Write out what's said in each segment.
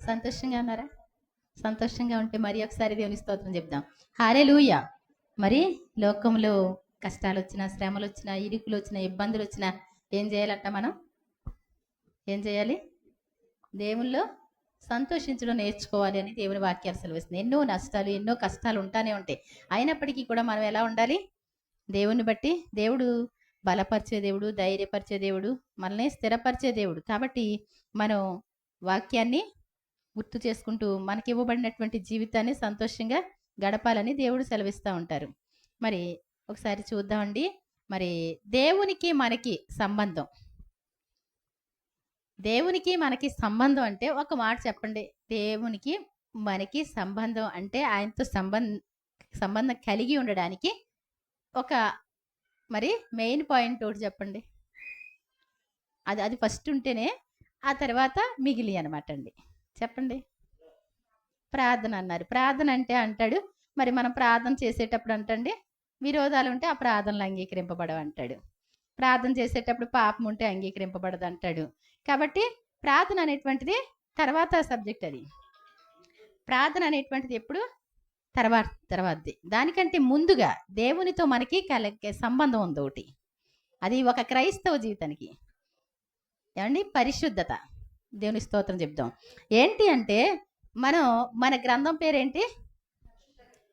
సంతోషంగా ఉన్నారా? సంతోషంగా ఉంటే మరి ఒకసారి దేవుని స్తోత్రం చెప్దాం. హల్లెలూయా. మరి లోకంలో కష్టాలొచ్చినా, శ్రమలొచ్చినా, ఇరుకులొచ్చినా, ఇబ్బందులొచ్చినా ఏం చేయాలంట మనం? ఏం చేయాలి? దేవుల్లో సంతోషించడం నేర్చుకోవాలి అని దేవుని వాక్యాలు సెలవిస్తుంది. ఎన్నో నష్టాలు, ఎన్నో కష్టాలు ఉంటానే ఉంటాయి. అయినప్పటికీ కూడా మనం ఎలా ఉండాలి? దేవుని బట్టి దేవుడు బలపరిచే దేవుడు, ధైర్యపరిచే దేవుడు, మనల్ని స్థిరపరిచే దేవుడు. కాబట్టి మనం వాక్యాన్ని గుర్తు చేసుకుంటూ మనకి ఇవ్వబడినటువంటి జీవితాన్ని సంతోషంగా గడపాలని దేవుడు సెలవిస్తూ ఉంటారు. మరి ఒకసారి చూద్దామండి. మరి దేవునికి మనకి సంబంధం, దేవునికి మనకి సంబంధం అంటే ఒక మాట చెప్పండి. దేవునికి మనకి సంబంధం అంటే ఆయనతో సంబంధం కలిగి ఉండడానికి ఒక మరి మెయిన్ పాయింట్ ఒకటి చెప్పండి. అది అది ఫస్ట్ ఉంటేనే ఆ తర్వాత మిగిలి అనమాట అండి. చెప్పండి. ప్రార్థన అన్నారు. ప్రార్థన అంటే అంటాడు, మరి మనం ప్రార్థన చేసేటప్పుడు అంటండి విరోధాలు ఉంటే ఆ ప్రార్థనలు అంగీకరింపబడవు అంటాడు. ప్రార్థన చేసేటప్పుడు పాపం ఉంటే అంగీకరింపబడదు అంటాడు. కాబట్టి ప్రార్థన అనేటువంటిది తర్వాత సబ్జెక్ట్. అది ప్రార్థన అనేటువంటిది ఎప్పుడు తర్వాతది. దానికంటే ముందుగా దేవునితో మనకి కలిగే సంబంధం ఉంది ఒకటి. అది ఒక క్రైస్తవ జీవితానికి ఏమండి పరిశుద్ధత. దేవుని స్తోత్రం చెప్దాం. ఏంటి అంటే మనం మన గ్రంథం పేరేంటి?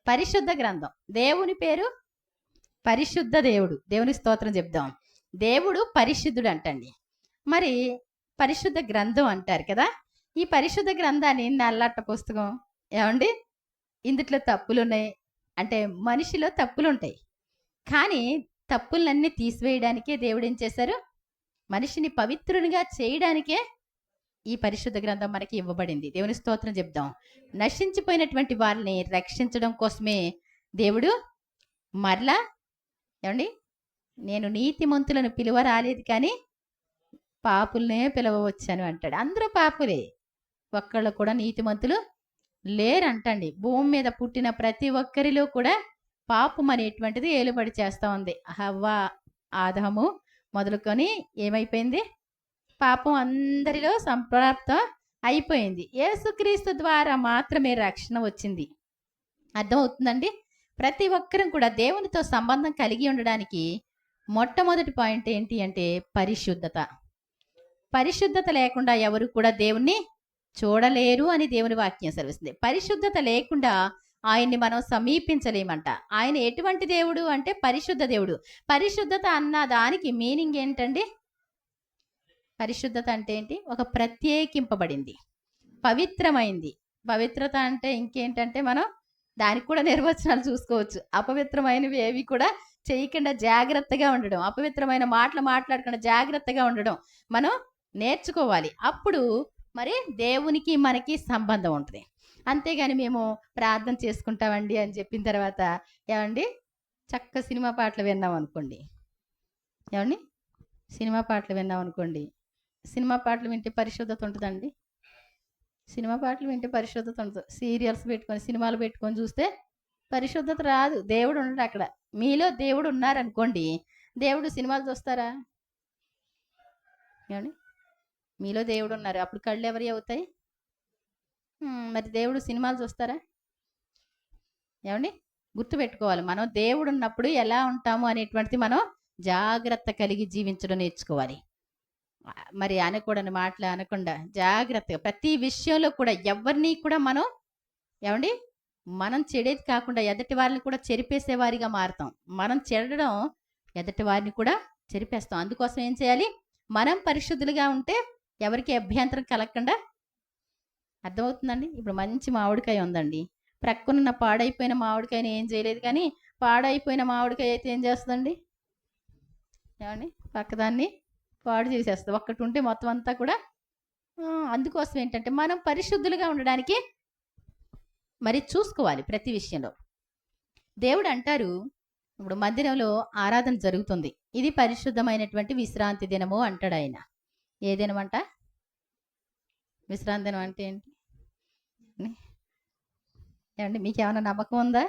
పరిశుద్ధ గ్రంథం. దేవుని పేరు పరిశుద్ధ దేవుడు. దేవుని స్తోత్రం చెప్దాం. దేవుడు పరిశుద్ధుడు అంటండి. మరి పరిశుద్ధ గ్రంథం అంటారు కదా. ఈ పరిశుద్ధ గ్రంథాన్ని నల్లట్ట పుస్తకం ఏమండి, ఇందుట్లో తప్పులు ఉన్నాయి అంటే మనిషిలో తప్పులు ఉంటాయి. కానీ తప్పులన్నీ తీసివేయడానికే దేవుడు ఏం చేశారు? మనిషిని పవిత్రునిగా చేయడానికే ఈ పరిశుద్ధ గ్రంథం మనకి ఇవ్వబడింది. దేవుని స్తోత్రం చెప్దాం. నశించిపోయినటువంటి వారిని రక్షించడం కోసమే దేవుడు మరలా ఏమండి, నేను నీతిమంతులను పిలువ రాలేదు కానీ పాపులనే పిలవవచ్చాను అంటాడు. అందరూ పాపులే, ఒక్కళ్ళు కూడా నీతిమంతులు లేరంటండి. భూమి మీద పుట్టిన ప్రతి ఒక్కరిలో కూడా పాపం అనేటువంటిది ఏలుబడి చేస్తూ ఉంది. హవ్వ, ఆదాము మొదలుకొని ఏమైపోయింది? పాపం అందరిలో సంప్రాప్తం అయిపోయింది. యేసుక్రీస్తు ద్వారా మాత్రమే రక్షణ వచ్చింది. అర్థమవుతుందండి? ప్రతి ఒక్కరం కూడా దేవునితో సంబంధం కలిగి ఉండడానికి మొట్టమొదటి పాయింట్ ఏంటి అంటే పరిశుద్ధత. పరిశుద్ధత లేకుండా ఎవరు కూడా దేవుణ్ణి చూడలేరు అని దేవుని వాక్యం సెలవిస్తుంది. పరిశుద్ధత లేకుండా ఆయన్ని మనం సమీపించలేమంట. ఆయన ఎటువంటి దేవుడు అంటే పరిశుద్ధ దేవుడు. పరిశుద్ధత అన్న దానికి మీనింగ్ ఏంటండి? పరిశుద్ధత అంటే ఏంటి? ఒక ప్రత్యేకింపబడింది, పవిత్రమైంది. పవిత్రత అంటే ఇంకేంటంటే మనం దానికి కూడా నిర్వచనాలు చూసుకోవచ్చు. అపవిత్రమైనవి ఏవి కూడా చేయకుండా జాగ్రత్తగా ఉండడం, అపవిత్రమైన మాటలు మాట్లాడకుండా జాగ్రత్తగా ఉండడం మనం నేర్చుకోవాలి. అప్పుడు మరి దేవునికి మనకి సంబంధం ఉంటుంది. అంతేగాని మేము ప్రార్థన చేసుకుంటామండి అని చెప్పిన తర్వాత ఏమండి చక్క సినిమా పాటలు విన్నాం అనుకోండి. ఏమండి సినిమా పాటలు విన్నాం అనుకోండి. సినిమా పాటలు వింటే పరిశుద్ధత ఉంటుందండి? సినిమా పాటలు వింటే పరిశుద్ధత ఉంటుంది. సీరియల్స్ పెట్టుకొని సినిమాలు పెట్టుకొని చూస్తే పరిశుద్ధత రాదు. దేవుడు ఉండడు అక్కడ. మీలో దేవుడు ఉన్నారనుకోండి, దేవుడు సినిమాలు చూస్తారా? ఏమండి మీలో దేవుడు ఉన్నారు, అప్పుడు కళ్ళు ఎవరి అవుతాయి? మరి దేవుడు సినిమాలు చూస్తారా? ఏమండి గుర్తుపెట్టుకోవాలి, మనం దేవుడు ఉన్నప్పుడు ఎలా ఉంటాము అనేటువంటిది మనం జాగ్రత్త కలిగి జీవించడం నేర్చుకోవాలి. మరి అనకూడని మాటలు అనకుండా జాగ్రత్తగా ప్రతి విషయంలో కూడా ఎవరిని కూడా మనం ఏమండి మనం చెడేది కాకుండా ఎదటి వారిని కూడా చెరిపేసేవారిగా మారుతాం. మనం చెడడం ఎదటి వారిని కూడా చెరిపేస్తాం. అందుకోసం ఏం చేయాలి? మనం పరిశుద్ధులుగా ఉంటే ఎవరికి అభ్యంతరం కలగకుండా. అర్థమవుతుందండి? ఇప్పుడు మంచి మామిడికాయ ఉందండి, ప్రక్కనున్న పాడైపోయిన మామిడికాయని ఏం చేయలేదు, కానీ పాడైపోయిన మామిడికాయ అయితే ఏం చేస్తుందండి? ఏమండి పక్కదాన్ని పాడు చేసేస్తుంది. ఒక్కటి ఉంటే మొత్తం అంతా కూడా. అందుకోసం ఏంటంటే మనం పరిశుద్ధులుగా ఉండడానికి మరి చూసుకోవాలి ప్రతి విషయంలో. దేవుడు అంటారు, ఇప్పుడు మందిరంలో ఆరాధన జరుగుతుంది, ఇది పరిశుద్ధమైనటువంటి విశ్రాంతి దినము అంటాడు ఆయన. ఏ దినం అంట? విశ్రాంతి దినం అంటే ఏంటి ఏమండి? మీకు ఏమైనా నమ్మకం ఉందా?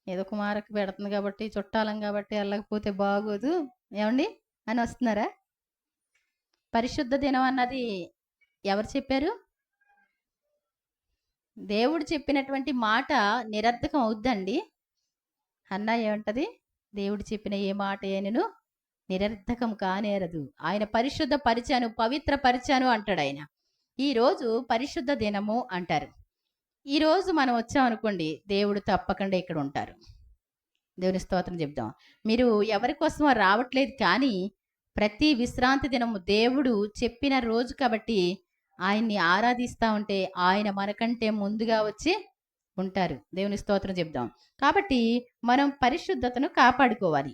ఏదో కుమారకు పెడుతుంది కాబట్టి, చుట్టాలం కాబట్టి వెళ్ళకపోతే బాగోదు ఏమండి అని వస్తున్నారా? పరిశుద్ధ దినం అన్నది ఎవరు చెప్పారు? దేవుడు చెప్పినటువంటి మాట నిరర్థకం అవుద్దండి. అన్నా ఏమంటది? దేవుడు చెప్పిన ఏ మాట అయినను నిరర్థకం కానేరదు. ఆయన పరిశుద్ధ పరిచాను, పవిత్ర పరిచాను అంటాడు ఆయన. ఈరోజు పరిశుద్ధ దినము అంటారు. ఈరోజు మనం వచ్చామనుకోండి, దేవుడు తప్పకుండా ఇక్కడ ఉంటారు. దేవుని స్తోత్రం చెప్దాం. మీరు ఎవరి కోసమో రావట్లేదు, కానీ ప్రతి విశ్రాంతి దినము దేవుడు చెప్పిన రోజు కాబట్టి ఆయన్ని ఆరాధిస్తూ ఉంటే ఆయన మనకంటే ముందుగా వచ్చి ఉంటారు. దేవుని స్తోత్రం చెప్దాం. కాబట్టి మనం పరిశుద్ధతను కాపాడుకోవాలి.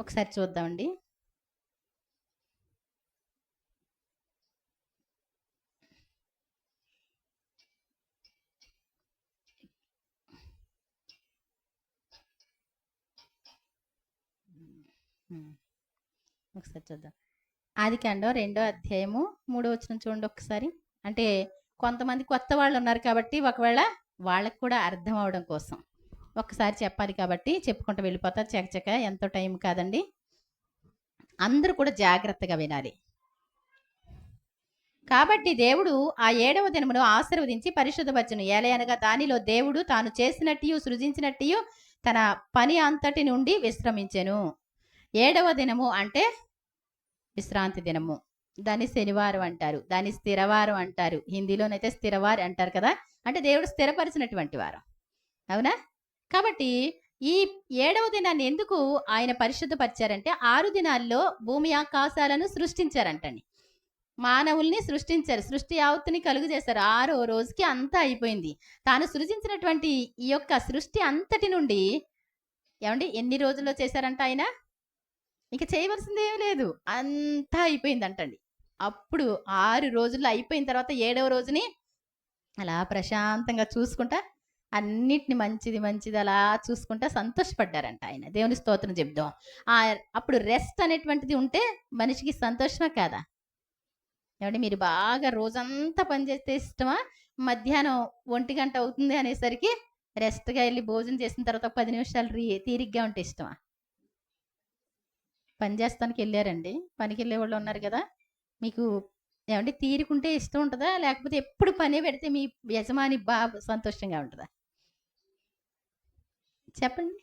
ఒకసారి చూద్దామండి. ఒకసారి చూద్దాం. ఆదికాండం 2వ అధ్యాయము 3వ వచనం చూడండి ఒకసారి. అంటే కొంతమంది కొత్త వాళ్ళు ఉన్నారు కాబట్టి ఒకవేళ వాళ్ళకు కూడా అర్థం అవడం కోసం ఒక్కసారి చెప్పాలి కాబట్టి చెప్పుకుంటూ వెళ్ళిపోతారు చకచక. ఎంతో టైం కాదండి, అందరూ కూడా జాగ్రత్తగా వినాలి. కాబట్టి దేవుడు ఆ 7వ దినమును ఆశీర్వదించి పరిశుద్ధపరచును. ఏలయనగా దానిలో దేవుడు తాను చేసినట్టు సృజించినట్టు తన పని అంతటి నుండి విశ్రమించెను. 7వ దినము అంటే విశ్రాంతి దినము. దాన్ని శనివారం అంటారు, దాన్ని స్థిరవారం అంటారు. హిందీలోనైతే స్థిరవారి అంటారు కదా. అంటే దేవుడు స్థిరపరిచినటువంటి వారం, అవునా? కాబట్టి ఈ 7వ దినాన్ని ఎందుకు ఆయన పరిశుద్ధపరిచారంటే 6 దినాల్లో భూమి ఆకాశాలను సృష్టించారంటండి. మానవుల్ని సృష్టించారు, సృష్టి యావత్తుని కలుగు చేశారు. 6వ రోజుకి అంతా అయిపోయింది. తాను సృజించినటువంటి ఈ యొక్క సృష్టి అంతటి నుండి ఏమండి ఎన్ని రోజుల్లో చేశారంట ఆయన? ఇక చేయవలసింది ఏం లేదు, అంతా అయిపోయిందంటండి. అప్పుడు 6 రోజుల్లో అయిపోయిన తర్వాత 7వ రోజుని అలా ప్రశాంతంగా చూసుకుంటా అన్నిటిని మంచిది అలా చూసుకుంటా సంతోషపడ్డారంట ఆయన. దేవుని స్తోత్రం చెప్దాం. అప్పుడు రెస్ట్ అనేటువంటిది ఉంటే మనిషికి సంతోషమా కాదా? ఏమంటే మీరు బాగా రోజంతా పనిచేస్తే ఇష్టమా, మధ్యాహ్నం 1 గంట అవుతుంది అనేసరికి రెస్ట్గా వెళ్ళి భోజనం చేసిన తర్వాత 10 నిమిషాలు తీరిగ్గా ఉంటే ఇష్టమా? పని చేస్తానికి వెళ్ళారండి, పనికి వెళ్ళే వాళ్ళు ఉన్నారు కదా, మీకు ఏమంటే తీరుకుంటే ఇష్టం ఉంటుందా, లేకపోతే ఎప్పుడు పని పెడితే మీ యజమాని బాగా సంతోషంగా ఉంటుందా? చెప్పండి.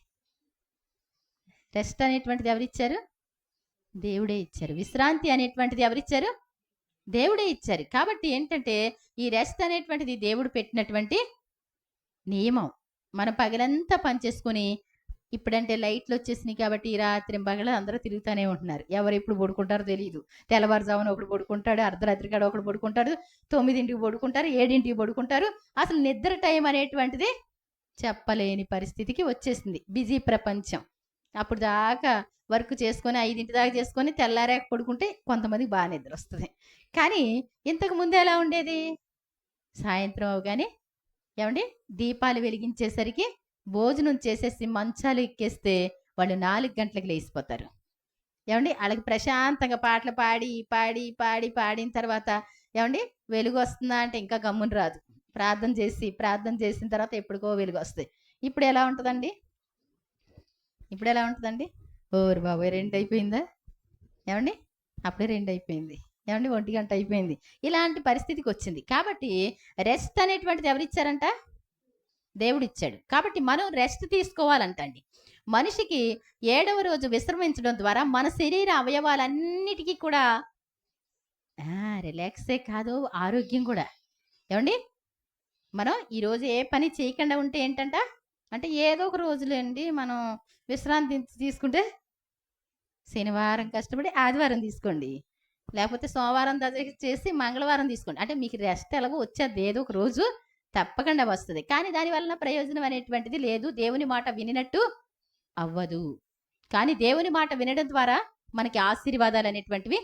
రెస్ట్ అనేటువంటిది ఎవరిచ్చారు? దేవుడే ఇచ్చారు. విశ్రాంతి అనేటువంటిది ఎవరిచ్చారు? దేవుడే ఇచ్చారు. కాబట్టి ఏంటంటే ఈ రెస్ట్ అనేటువంటిది దేవుడు పెట్టినటువంటి నియమం. మనం పగలంతా పనిచేసుకుని, ఇప్పుడంటే లైట్లు వచ్చేసినాయి కాబట్టి రాత్రి పగల అందరూ తిరుగుతూనే ఉంటున్నారు. ఎవరు ఎప్పుడు పడుకుంటారో తెలియదు. తెల్లవారుజామున ఒకడు పడుకుంటాడు, అర్ధరాత్రి కాడ ఒకడు పడుకుంటాడు, 9ంటికి పడుకుంటారు, 7ంటికి పడుకుంటారు. అసలు నిద్ర టైం అనేటువంటిది చెప్పలేని పరిస్థితికి వచ్చేసింది బిజీ ప్రపంచం. అప్పుడు దాకా వర్క్ చేసుకొని 5ంటి దాకా చేసుకొని తెల్లారాక పడుకుంటే కొంతమందికి బాగా నిద్ర వస్తుంది. కానీ ఇంతకు ముందు ఎలా ఉండేది? సాయంత్రం అవగానే ఏమండి దీపాలు వెలిగించేసరికి భోజనం చేసేసి మంచాలు ఎక్కేస్తే వాళ్ళు 4 గంటలకు లేచిపోతారు. ఏమండి వాళ్ళకి ప్రశాంతంగా పాటలు పాడిన తర్వాత ఏమండి వెలుగు వస్తుందా అంటే ఇంకా గమ్మున రాదు. ప్రార్థన చేసిన తర్వాత ఎప్పటికో వెలుగు వస్తాయి. ఇప్పుడు ఎలా ఉంటుందండి? ఓరు బాబాయ్ 2 అయిపోయిందా? ఏమండి అప్పుడే 2 అయిపోయింది, ఏమండి 1 గంట అయిపోయింది. ఇలాంటి పరిస్థితికి వచ్చింది. కాబట్టి రెస్ట్ అనేటువంటిది ఎవరిచ్చారంట? దేవుడు ఇచ్చాడు. కాబట్టి మనం రెస్ట్ తీసుకోవాలంటండి. మనిషికి 7వ రోజు విశ్రమించడం ద్వారా మన శరీర అవయవాలన్నిటికీ కూడా రిలాక్సే కాదు, ఆరోగ్యం కూడా. ఏమండి మనం ఈరోజు ఏ పని చేయకుండా ఉంటే ఏంటంట అంటే ఏదో ఒక రోజులేండి మనం విశ్రాంతి తీసుకుంటే, శనివారం కష్టపడి ఆదివారం తీసుకోండి, లేకపోతే సోమవారం చేసి మంగళవారం తీసుకోండి. అంటే మీకు రెస్ట్ ఎలాగో వచ్చేది ఏదో ఒక రోజు తప్పకుండా వస్తుంది. కానీ దానివల్ల ప్రయోజనం అనేటువంటిది లేదు. దేవుని మాట వినినట్టు అవ్వదు. కానీ దేవుని మాట వినడం ద్వారా మనకి ఆశీర్వాదాలు అనేటువంటివి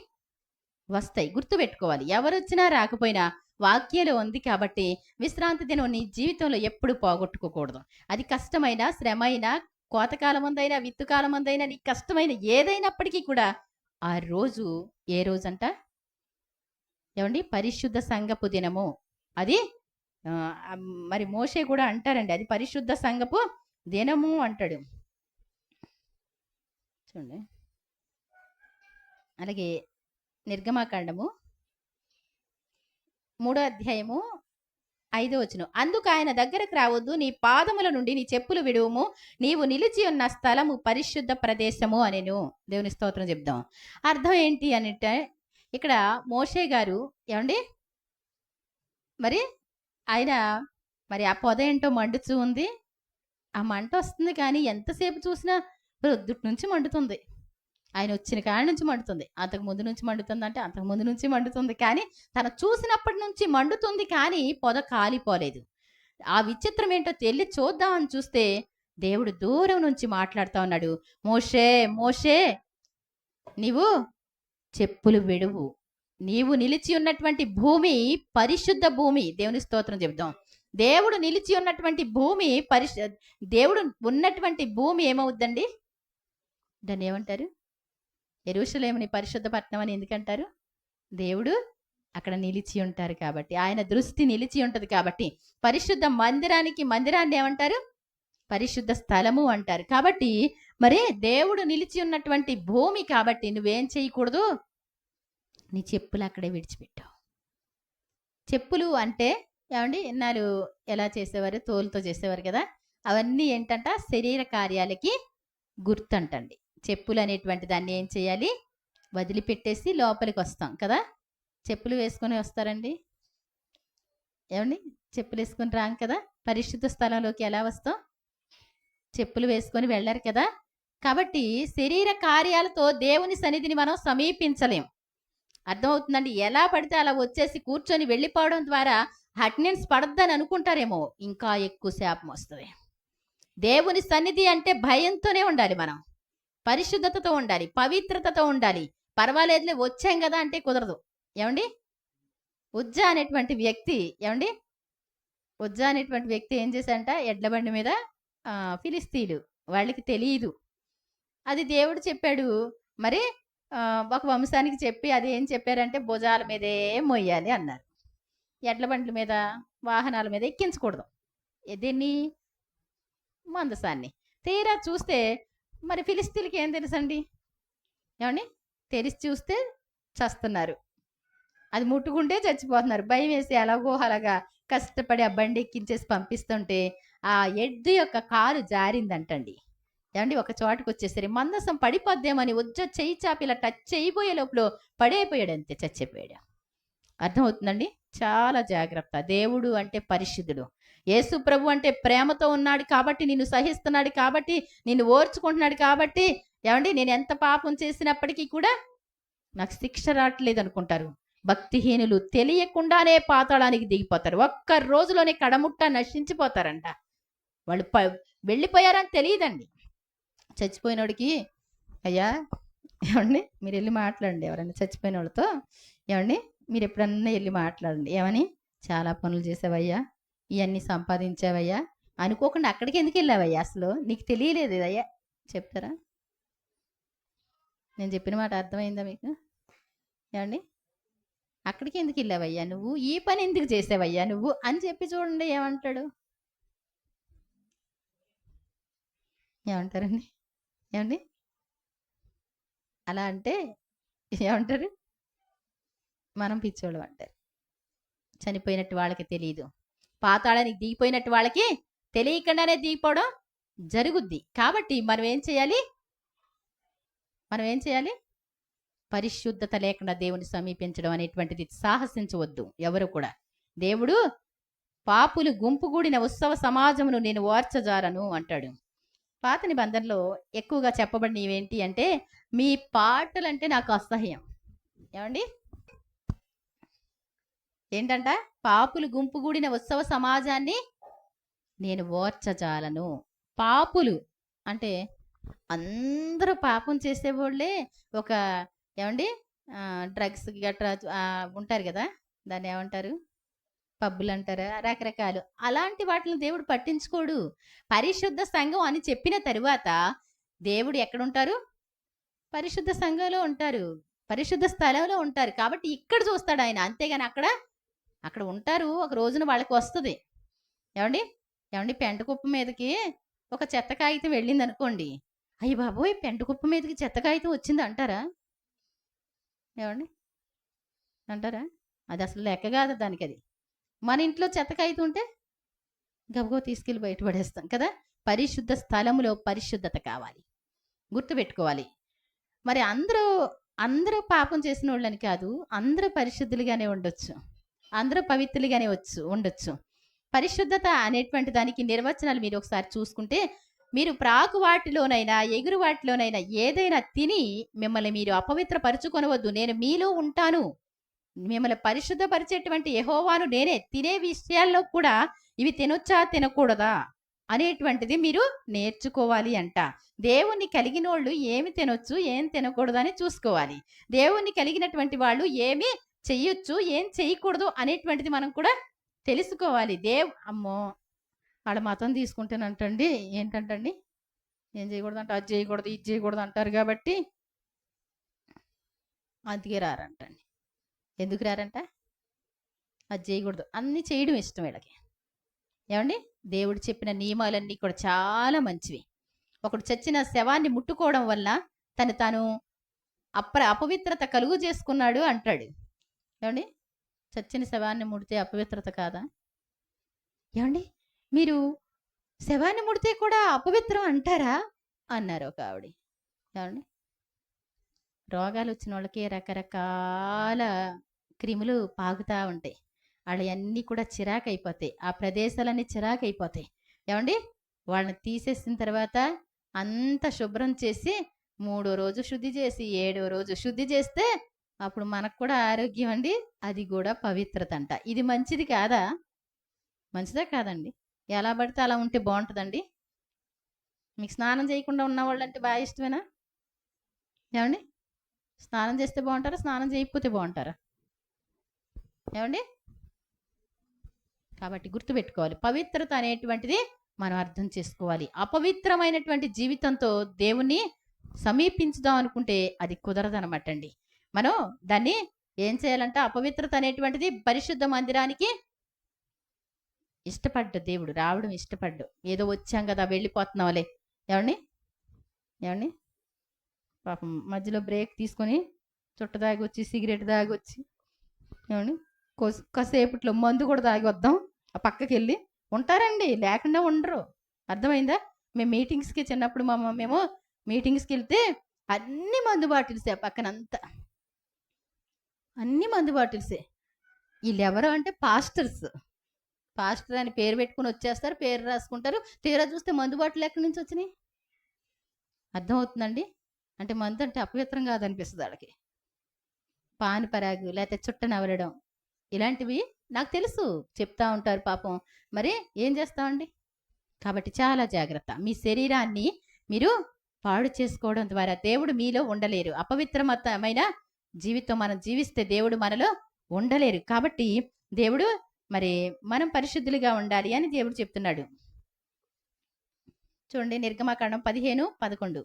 వస్తాయి. గుర్తుపెట్టుకోవాలి. ఎవరు వచ్చినా రాకపోయినా వాక్యంలో ఉంది కాబట్టి విశ్రాంతి దినం నీ జీవితంలో ఎప్పుడు పోగొట్టుకోకూడదు. అది కష్టమైన, శ్రమైన, కోతకాలం ఉందైనా, విత్తుకాలం ఉందైనా, నీకు కష్టమైన ఏదైనప్పటికీ కూడా ఆ రోజు ఏ రోజంట? ఏమండి పరిశుద్ధ సంఘపు దినము. అది మరి మోషే కూడా అంటారండి, అది పరిశుద్ధ సంఘపు దినము అంటాడు. చూడండి, అలాగే నిర్గమాకాండము 3:5 అందుకు ఆయన దగ్గరకు రావద్దు, నీ పాదముల నుండి నీ చెప్పులు విడువుము, నీవు నిలిచి ఉన్న స్థలము పరిశుద్ధ ప్రదేశము అనెను. దేవుని స్తోత్రం చెప్దాం. అర్థం ఏంటి అంటే, ఇక్కడ మోషే గారు ఏమండి మరి ఆయన మరి ఆ పొద ఏంటో మండుతూ ఉంది. ఆ మంట వస్తుంది, కానీ ఎంతసేపు చూసినా ప్రొద్దుటి నుంచి మండుతుంది. ఆయన వచ్చిన కాడి నుంచి మండుతుంది, అంతకు ముందు నుంచి మండుతుంది అంటే అంతకు ముందు నుంచి మండుతుంది, కానీ తను చూసినప్పటి నుంచి మండుతుంది, కానీ పొద కాలిపోలేదు. ఆ విచిత్రం ఏంటో తెల్లి చూద్దామని చూస్తే దేవుడు దూరం నుంచి మాట్లాడుతూ ఉన్నాడు, మోషే మోషే నీవు చెప్పులు విడువు, నీవు నిలిచి ఉన్నటువంటి భూమి పరిశుద్ధ భూమి. దేవుని స్తోత్రం చెప్దాం. దేవుడు నిలిచి ఉన్నటువంటి భూమి దేవుడు ఉన్నటువంటి భూమి ఏమవుద్దండి, దాన్ని ఏమంటారు? యెరూషలేముని పరిశుద్ధ పట్టణం అని ఎందుకంటారు? దేవుడు అక్కడ నిలిచి ఉంటారు కాబట్టి, ఆయన దృష్టి నిలిచి ఉంటుంది కాబట్టి. పరిశుద్ధ మందిరాన్ని ఏమంటారు? పరిశుద్ధ స్థలము అంటారు. కాబట్టి మరి దేవుడు నిలిచి ఉన్నటువంటి భూమి కాబట్టి నువ్వేం చేయకూడదు, నీ చెప్పులు అక్కడే విడిచిపెట్టావు. చెప్పులు అంటే ఏమండి, ఎన్నాళ్ళు ఎలా చేసేవారు? తోలుతో చేసేవారు కదా. అవన్నీ ఏంటంట, శరీర కార్యాలకి గుర్తంటండి. చెప్పులు అనేటువంటి దాన్ని ఏం చేయాలి, వదిలిపెట్టేసి లోపలికి వస్తాం కదా. చెప్పులు వేసుకొని వస్తారండి ఏమండి? చెప్పులు వేసుకొని రాం కదా. పరిశుద్ధ స్థలంలోకి ఎలా వస్తాం? చెప్పులు వేసుకొని వెళ్ళరు కదా. కాబట్టి శరీర కార్యాలతో దేవుని సన్నిధిని మనం సమీపించలేం. అర్థమవుతుందండి? ఎలా పడితే అలా వచ్చేసి కూర్చొని వెళ్ళిపోవడం ద్వారా అటెండెన్స్ పడద్దని అనుకుంటారేమో, ఇంకా ఎక్కువ శాపం వస్తుంది. దేవుని సన్నిధి అంటే భయంతోనే ఉండాలి, మనం పరిశుద్ధతతో ఉండాలి, పవిత్రతతో ఉండాలి. పర్వాలేదులే వచ్చాం కదా అంటే కుదరదు. ఏమండి? ఉజ్జా అనేటువంటి వ్యక్తి ఏం చేశాడంట, ఎడ్ల బండి మీద ఫిలిస్తీన్లు వాళ్ళకి తెలియదు, అది దేవుడు చెప్పాడు. మరి ఒక వంశానికి చెప్పి అది ఏం చెప్పారంటే, భుజాల మీదే మొయ్యాలి అన్నారు. ఎడ్ల బండ్ల మీద, వాహనాల మీద ఎక్కించకూడదు. దీన్ని మందసాన్ని. తీరా చూస్తే మరి ఫిలిస్తీన్లకి ఏం తెలుసండి? ఏమండి? తెరిచి చూస్తే చస్తున్నారు, అది ముట్టుకుంటే చచ్చిపోతున్నారు. భయం వేసి అలాగో అలాగా కష్టపడి ఆ బండి ఎక్కించేసి పంపిస్తుంటే ఆ ఎద్దు యొక్క కాలు జారిందంటండి. ఏమండి? ఒక చోటకు వచ్చేసరి మందసం పడిపోద్దేమని చెయ్యి చాపి ఇలా టచ్ చేయబోయే లోపల పడైపోయాడు, అంతే, చచ్చిపోయాడు. అర్థమవుతుందండి? చాలా జాగ్రత్త. దేవుడు అంటే పరిశుద్ధుడు. యేసు ప్రభు అంటే ప్రేమతో ఉన్నాడు కాబట్టి, నిన్ను సహిస్తున్నాడు కాబట్టి, నిన్ను ఓర్చుకుంటున్నాడు కాబట్టి. ఏమండి? నేను ఎంత పాపం చేసినప్పటికీ కూడా నాకు శిక్ష రావట్లేదు అనుకుంటారు. భక్తిహీనులు తెలియకుండానే పాతాళానికి దిగిపోతారు. ఒక్క రోజులోనే కడముట్ట నశించిపోతారంట. వాళ్ళు వెళ్ళిపోయారని తెలియదండి. చచ్చిపోయినోడికి, అయ్యా ఏమండి మీరు వెళ్ళి మాట్లాడండి ఎవరైనా చచ్చిపోయిన వాళ్ళతో, ఏమండి మీరు ఎప్పుడన్నా వెళ్ళి మాట్లాడండి, ఏమని, చాలా పనులు చేసావయ్యా, ఇవన్నీ సంపాదించావయ్యా, అనుకోకుండా అక్కడికి ఎందుకు వెళ్ళావయ్యా, అసలు నీకు తెలియలేదు అయ్యా చెప్తారా? నేను చెప్పిన మాట అర్థమైందా మీకు? ఏమండి? అక్కడికి ఎందుకు వెళ్ళావయ్యా నువ్వు, ఈ పని ఎందుకు చేసావయ్యా నువ్వు అని చెప్పి చూడండి, ఏమంటాడు? ఏమంటారండి? ఏమండి? అలా అంటే ఏమంటారు? మనం పిచ్చోళ్ళం అంటారు. చనిపోయినట్టు వాళ్ళకి తెలియదు, పాతాళానికి దిగిపోయినట్టు వాళ్ళకి తెలియకుండానే దిగిపోవడం జరుగుద్ది. కాబట్టి మనం ఏం చేయాలి? పరిశుద్ధత లేకుండా దేవుని సమీపించడం అనేటువంటిది సాహసించవద్దు ఎవరు కూడా. దేవుడు పాపులు గుంపుగూడిన ఉత్సవ సమాజమును నేను ఓర్చజారను అంటాడు. పాత నిబంధనలో ఎక్కువగా చెప్పబడినవి ఏంటి అంటే, మీ పాటలంటే నాకు అసహ్యం. ఏమండి? ఏంటంట? పాపులు గుంపుగూడిన ఉత్సవ సమాజాన్ని నేను ఓర్చజాలను. పాపులు అంటే అందరూ పాపం చేసేవాళ్ళే. ఒక ఏమండి డ్రగ్స్ గట్రా ఉంటారు కదా, దాన్ని ఏమంటారు, పబ్బులు అంటారా, రకరకాలు, అలాంటి వాటిని దేవుడు పట్టించుకోడు. పరిశుద్ధ సంఘం అని చెప్పిన తరువాత దేవుడు ఎక్కడుంటారు? పరిశుద్ధ సంఘంలో ఉంటారు, పరిశుద్ధ స్థలంలో ఉంటారు. కాబట్టి ఇక్కడ చూస్తాడు ఆయన, అంతేగాని అక్కడ అక్కడ ఉంటారు, ఒక రోజున వాళ్ళకి వస్తుంది. ఏమండి ఏమండి పెంట కుప్ప మీదకి ఒక చెత్త కాగితం వెళ్ళింది అనుకోండి, అయ్యి బాబోయ్ పెంట కుప్ప మీదకి చెత్త కాగితం వచ్చింది అంటారా? ఏమండి అంటారా? అది అసలు లెక్క కాదు దానికి. అది మన ఇంట్లో చెత్త కాగితం ఉంటే గబగబా తీసుకెళ్ళి బయటపడేస్తాం కదా. పరిశుద్ధ స్థలములో పరిశుద్ధత కావాలి, గుర్తుపెట్టుకోవాలి. మరి అందరూ అందరూ పాపం చేసిన వాళ్ళని కాదు, అందరూ పరిశుద్ధులుగానే ఉండొచ్చు, అందరూ పవిత్రులుగానే ఉండొచ్చు. పరిశుద్ధత అనేటువంటి దానికి నిర్వచనాలు మీరు ఒకసారి చూసుకుంటే, మీరు ప్రాకు వాటిలోనైనా ఎగురు వాటిలోనైనా ఏదైనా తిని మిమ్మల్ని మీరు అపవిత్రపరచుకొనవద్దు, నేను మీలో ఉంటాను, మిమ్మల్ని పరిశుద్ధపరిచేటువంటి యెహోవాను నేనే. తినే విషయాల్లో కూడా ఇవి తినొచ్చా తినకూడదా అనేటువంటిది మీరు నేర్చుకోవాలి అంట. దేవుణ్ణి కలిగిన వాళ్ళు ఏమి తినొచ్చు ఏం తినకూడదు అని చూసుకోవాలి. దేవుణ్ణి కలిగినటువంటి వాళ్ళు ఏమి చెయ్యొచ్చు ఏం చేయకూడదు అనేటువంటిది మనం కూడా తెలుసుకోవాలి. అమ్మో వాళ్ళ మతం తీసుకుంటేనంటండి ఏంటంటండి, ఏం చేయకూడదు అంటే అది చేయకూడదు ఇది చేయకూడదు అంటారు కాబట్టి అందుకే రారంటండి. ఎందుకు రారంట? అది చేయకూడదు, అన్నీ చేయడం ఇష్టం వీళ్ళకి. ఏమండి దేవుడు చెప్పిన నియమాలన్నీ కూడా చాలా మంచివి. ఒకడు చచ్చిన శవాన్ని ముట్టుకోవడం వల్ల తాను అపవిత్రత కలుగు చేసుకున్నాడు అంటాడు. ఏమండి చచ్చిన శవాన్ని ముడితే అపవిత్రత కాదా? ఏమండి మీరు శవాన్ని ముడితే కూడా అపవిత్రం అంటారా అన్నారు ఒక ఆవిడ. ఏమండి రోగాలు వచ్చిన వాళ్ళకి రకరకాల క్రిములు పాకుతూ ఉంటాయి, వాళ్ళన్నీ కూడా చిరాకైపోతాయి, ఆ ప్రదేశాలన్నీ చిరాకైపోతాయి. ఏమండి వాళ్ళని తీసేసిన తర్వాత అంత శుభ్రం చేసి 3వ రోజు శుద్ధి చేసి 7వ రోజు శుద్ధి చేస్తే అప్పుడు మనకు కూడా ఆరోగ్యం అండి, అది కూడా పవిత్రత అంట. ఇది మంచిది కాదా? మంచిదే కాదండి. ఎలా పడితే అలా ఉంటే బాగుంటుందండి? మీకు స్నానం చేయకుండా ఉన్న వాళ్ళంటే బాగా ఇష్టమేనా? ఏమండి స్నానం చేస్తే బాగుంటారా స్నానం చేయకపోతే బాగుంటారా? ఏమండి కాబట్టి గుర్తుపెట్టుకోవాలి, పవిత్రత అనేటువంటిది మనం అర్థం చేసుకోవాలి. అపవిత్రమైనటువంటి జీవితంతో దేవుణ్ణి సమీపించుదాం అనుకుంటే అది కుదరదనమాట అండి. మనం దాన్ని ఏం చేయాలంటే, అపవిత్రత అనేటువంటిది పరిశుద్ధ మందిరానికి ఇష్టపడ్డ దేవుడు రావడం ఇష్టపడ్డు. ఏదో వచ్చాం కదా వెళ్ళిపోతున్నాంలే. ఏమండి ఏమండి పాపం మధ్యలో బ్రేక్ తీసుకొని చుట్ట దాగొచ్చి సిగరెట్ దాగొచ్చి ఏమండి కాసేపట్లో మందు కూడా తాగి వద్దాం ఆ పక్కకి వెళ్ళి ఉంటారండి, లేకుండా ఉండరు. అర్థమైందా? మేము మీటింగ్స్కి చిన్నప్పుడు మేము మీటింగ్స్కి వెళ్తే అన్ని మందు బాటిల్సే, పక్కనంతా అన్ని మందు బాటిల్సే. వీళ్ళు ఎవరు అంటే పాస్టర్ అని పేరు పెట్టుకుని వచ్చేస్తారు, పేరు రాసుకుంటారు, తీరా చూస్తే మందు బాటిల్ ఎక్కడి నుంచి వచ్చినాయి? అర్థమవుతుందండి? అంటే మందు అంటే అపవిత్రం కాదనిపిస్తుంది వాళ్ళకి. పాన్ పరాగు లేకపోతే చుట్ట నవలడం ఇలాంటివి నాకు తెలుసు, చెప్తా ఉంటారు పాపం. మరి ఏం చేస్తామండి? కాబట్టి చాలా జాగ్రత్త. మీ శరీరాన్ని మీరు పాడు చేసుకోవడం ద్వారా దేవుడు మీలో ఉండలేరు. అపవిత్రమైన జీవితం మనం జీవిస్తే దేవుడు మనలో ఉండలేరు. కాబట్టి దేవుడు మరి మనం పరిశుద్ధులుగా ఉండాలి అని దేవుడు చెప్తున్నాడు. చూడండి నిర్గమకాండం 15:11.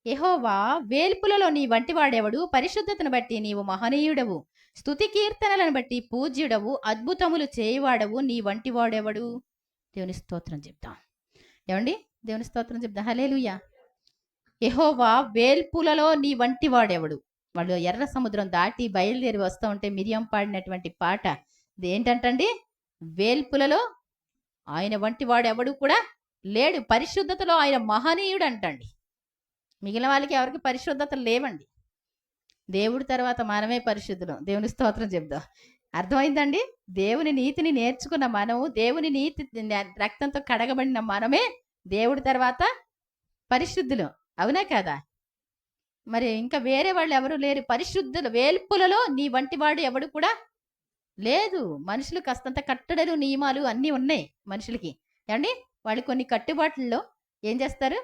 యెహోవా వేల్పులలో నీ వంటి వాడెవడు? పరిశుద్ధతను బట్టి నీవు మహనీయుడవు, స్తుతి కీర్తనలను బట్టి పూజ్యుడవు, అద్భుతములు చేయవాడవు, నీ వంటి వాడెవడు? దేవుని స్తోత్రం చెప్తాం. ఏమండి దేవుని స్తోత్రం చెప్తాం. హల్లెలూయా. యెహోవా వేల్పులలో నీ వంటి వాడెవడు? వాళ్ళు ఎర్ర సముద్రం దాటి బయలుదేరి వస్తూ ఉంటే మిరియం పాడినటువంటి పాట ఏంటంటండి, వేల్పులలో ఆయన వంటి వాడు ఎవడు కూడా లేడు, పరిశుద్ధతలో ఆయన మహనీయుడు అంటండి. మిగిలిన వాళ్ళకి ఎవరికి పరిశుద్ధతలు లేవండి. దేవుడి తర్వాత మనమే పరిశుద్ధులం. దేవుని స్తోత్రం చెప్దాం. అర్థమైందండి? దేవుని నీతిని నేర్చుకున్న మనము, దేవుని నీతి రక్తంతో కడగబడిన మనమే దేవుడి తర్వాత పరిశుద్ధులు. అవునా కదా? మరి ఇంకా వేరే వాళ్ళు ఎవరు లేరు పరిశుద్ధులు. వేల్పులలో నీ వంటి వాడు ఎవడు కూడా లేదు. మనుషులు కాస్తంత కట్టడలు నియమాలు అన్నీ ఉన్నాయి మనుషులకి. ఏమండి వాళ్ళు కొన్ని కట్టుబాట్లలో ఏం చేస్తారు,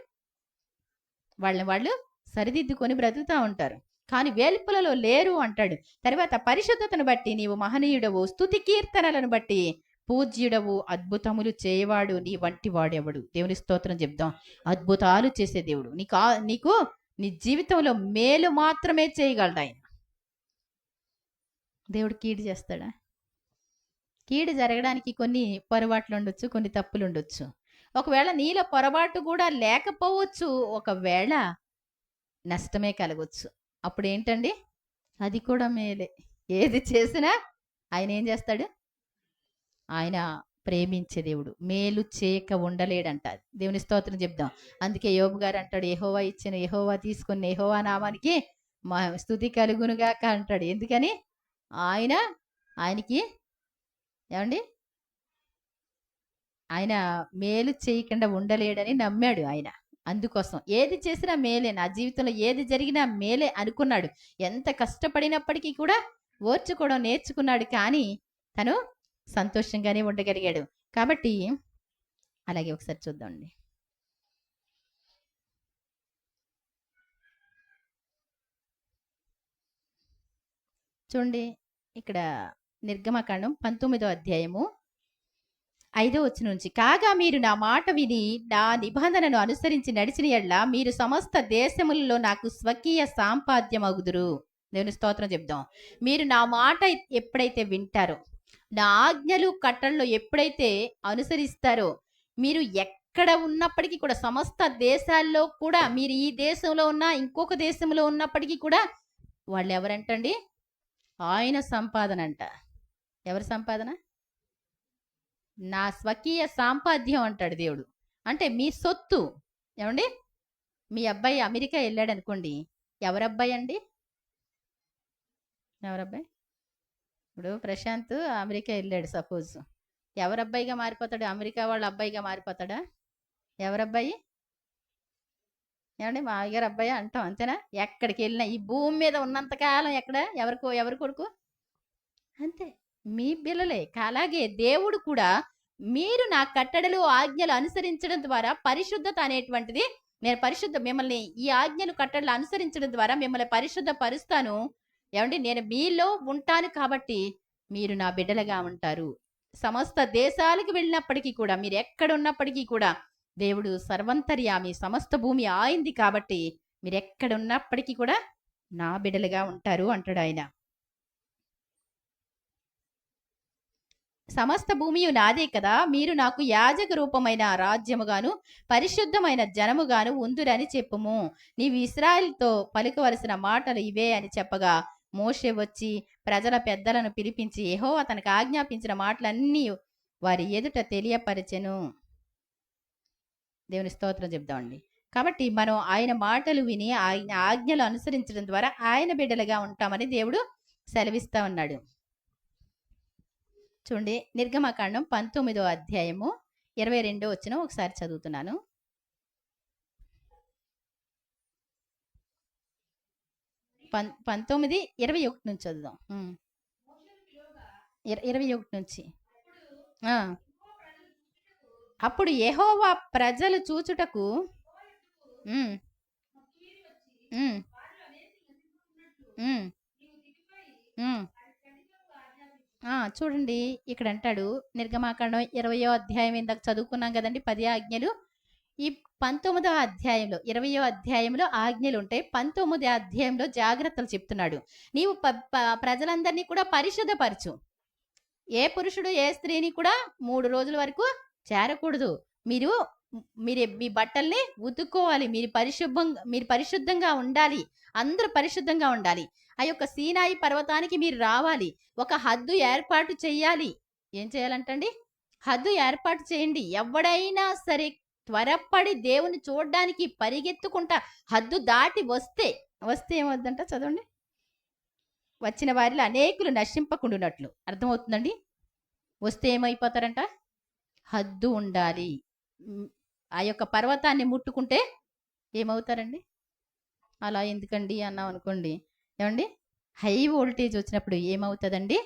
వాళ్ళు సరిదిద్దుకొని బ్రతుకుతూ ఉంటారు. కానీ వేల్పులలో లేరు అంటాడు. తర్వాత పరిశుద్ధతను బట్టి నీవు మహనీయుడవు, స్తుతి కీర్తనలను బట్టి పూజ్యుడవు, అద్భుతములు చేయవాడు, నీ వంటి వాడెవడు? దేవుని స్తోత్రం చెప్దాం. అద్భుతాలు చేసే దేవుడు. నీకు నీ జీవితంలో మేలు మాత్రమే చేయగలడు ఆయన. దేవుడు కీడు చేస్తాడా? కీడు జరగడానికి కొన్ని పొరపాట్లు ఉండొచ్చు, కొన్ని తప్పులు ఉండొచ్చు. ఒకవేళ నీలో పొరపాటు కూడా లేకపోవచ్చు, ఒకవేళ నష్టమే కలగొచ్చు. అప్పుడేంటండి? అది కూడా మేలే. ఏది చేసినా ఆయన ఏం చేస్తాడు? ఆయన ప్రేమించే దేవుడు. మేలు చేయక ఉండలేడంట. దేవుని స్తోత్రం చెప్దాం. అందుకే యోబు గారు అంటాడు, యెహోవా ఇచ్చిన యెహోవా తీసుకున్న యెహోవా నామానికి స్తుతి కలుగునుగాక అంటాడు. ఎందుకని? ఆయన ఆయనకి ఏమండి? ఆయన మేలు చేయకుండా ఉండలేడని నమ్మాడు ఆయన. అందుకోసం ఏది చేసినా మేలే, నా జీవితంలో ఏది జరిగినా మేలే అనుకున్నాడు. ఎంత కష్టపడినప్పటికీ కూడా ఓర్చుకోవడం నేర్చుకున్నాడు. కానీ తను సంతోషంగానే ఉండగలిగాడు. కాబట్టి అలాగే ఒకసారి చూద్దామండి. చూడండి, ఇక్కడ నిర్గమకాండం 19వ అధ్యాయము 5వ వచనం నుంచి, కాగా మీరు నా మాట విని నా నిబంధనను అనుసరించి నడిచిన యెడల మీరు సమస్త దేశములలో నాకు స్వకీయ సాంపాద్యమగుదురు. దేవుని స్తోత్రం చెప్దాం. మీరు నా మాట ఎప్పుడైతే వింటారో, నా ఆజ్ఞలు కట్టళ్ళు ఎప్పుడైతే అనుసరిస్తారో, మీరు ఎక్కడ ఉన్నప్పటికీ కూడా సమస్త దేశాల్లో కూడా, మీరు ఈ దేశంలో ఉన్నా ఇంకొక దేశంలో ఉన్నప్పటికీ కూడా వాళ్ళు ఎవరంటండి? ఆయన సంపాదన అంట. ఎవరి సంపాదన? నా స్వకీయ సాంపాద్యం అంటాడు దేవుడు. అంటే మీ సొత్తు. ఏమండి? మీ అబ్బాయి అమెరికా వెళ్ళాడు అనుకోండి, ఎవరబ్బాయి అండి? ఎవరబ్బాయి? ఇప్పుడు ప్రశాంత్ అమెరికా వెళ్ళాడు సపోజ్. ఎవరబ్బాయిగా మారిపోతాడు? అమెరికా వాళ్ళ అబ్బాయిగా మారిపోతాడా? ఎవరబ్బాయి? ఏమండి? మా అయ్యగారు అబ్బాయి అంటాం, అంతేనా? ఎక్కడికి వెళ్ళినా ఈ భూమి మీద ఉన్నంతకాలం ఎక్కడ ఎవరి కొడుకు? అంతే, మీ పిల్లలే. అలాగే దేవుడు కూడా మీరు నా కట్టడలు ఆజ్ఞలు అనుసరించడం ద్వారా పరిశుద్ధత అనేటువంటిది, నేను మిమ్మల్ని ఈ ఆజ్ఞలు కట్టడలు అనుసరించడం ద్వారా మిమ్మల్ని పరిశుద్ధ పరుస్తాను. ఏమండి? నేను మీలో ఉంటాను కాబట్టి మీరు నా బిడ్డలుగా ఉంటారు. సమస్త దేశాలకు వెళ్ళినప్పటికీ కూడా, మీరు ఎక్కడ ఉన్నప్పటికీ కూడా దేవుడు సర్వంతర్యామి, సమస్త భూమి ఆయింది కాబట్టి మీరు ఎక్కడ ఉన్నప్పటికీ కూడా నా బిడ్డలుగా ఉంటారు అంటాడు ఆయన. సమస్త భూమియు నాదే కదా, మీరు నాకు యాజక రూపమైన రాజ్యముగాను పరిశుద్ధమైన జనముగాను ఉందురని చెప్పుము. నీవు ఇశ్రాయేలుతో పలుకవలసిన మాటలు ఇవే అని చెప్పగా, మోషే వచ్చి ప్రజల పెద్దలను పిలిపించి యెహోవా తనకు ఆజ్ఞాపించిన మాటలన్నీ వారి ఎదుట తెలియపరచెను. దేవుని స్తోత్రం చెప్దామండి. కాబట్టి మనం ఆయన మాటలు విని ఆయన ఆజ్ఞలు అనుసరించడం ద్వారా ఆయన బిడ్డలుగా ఉంటామని దేవుడు సెలవిస్తా ఉన్నాడు. చూడండి, నిర్గమకాండం 19వ అధ్యాయము 22వ వచనం ఒకసారి చదువుతున్నాను. 19:21 నుంచి చదువుదాం. 21 నుంచి. అప్పుడు యెహోవా ప్రజలు చూచుటకు చూడండి, ఇక్కడ అంటాడు నిర్గమాకాండం 20వ అధ్యాయం ఇందాక చదువుకున్నాం కదండి, 10 ఆజ్ఞలు. ఈ 19వ అధ్యాయంలో 20వ అధ్యాయంలో ఆజ్ఞలు ఉంటాయి, 19వ అధ్యాయంలో జాగ్రత్తలు చెప్తున్నాడు. నీవు ప్రజలందరినీ కూడా పరిశుద్ధపరచు. ఏ పురుషుడు ఏ స్త్రీని కూడా 3 రోజుల వరకు చేరకూడదు. మీరు మీ బట్టల్ని ఉతుక్కోవాలి. మీరు పరిశుద్ధంగా ఉండాలి. అందరూ పరిశుద్ధంగా ఉండాలి. ఆ యొక్క సీనాయి పర్వతానికి మీరు రావాలి. ఒక హద్దు ఏర్పాటు చేయాలి. ఏం చేయాలంటండి? హద్దు ఏర్పాటు చేయండి. ఎవడైనా సరే త్వరపడి దేవుని చూడడానికి పరిగెత్తుకుంటా హద్దు దాటి వస్తే ఏమవుద్దంట? చదవండి. వచ్చిన వారిలో అనేకులు నశింపకుండునట్లు. అర్థమవుతుందండి? వస్తే ఏమైపోతారంట? హద్దు ఉండాలి. ఆ యొక్క పర్వతాన్ని ముట్టుకుంటే ఏమవుతారండి? అలా ఎందుకండి అన్నాం అనుకోండి, ఏమండి, హై వోల్టేజ్ వచ్చినప్పుడు ఏమవుతుందండి?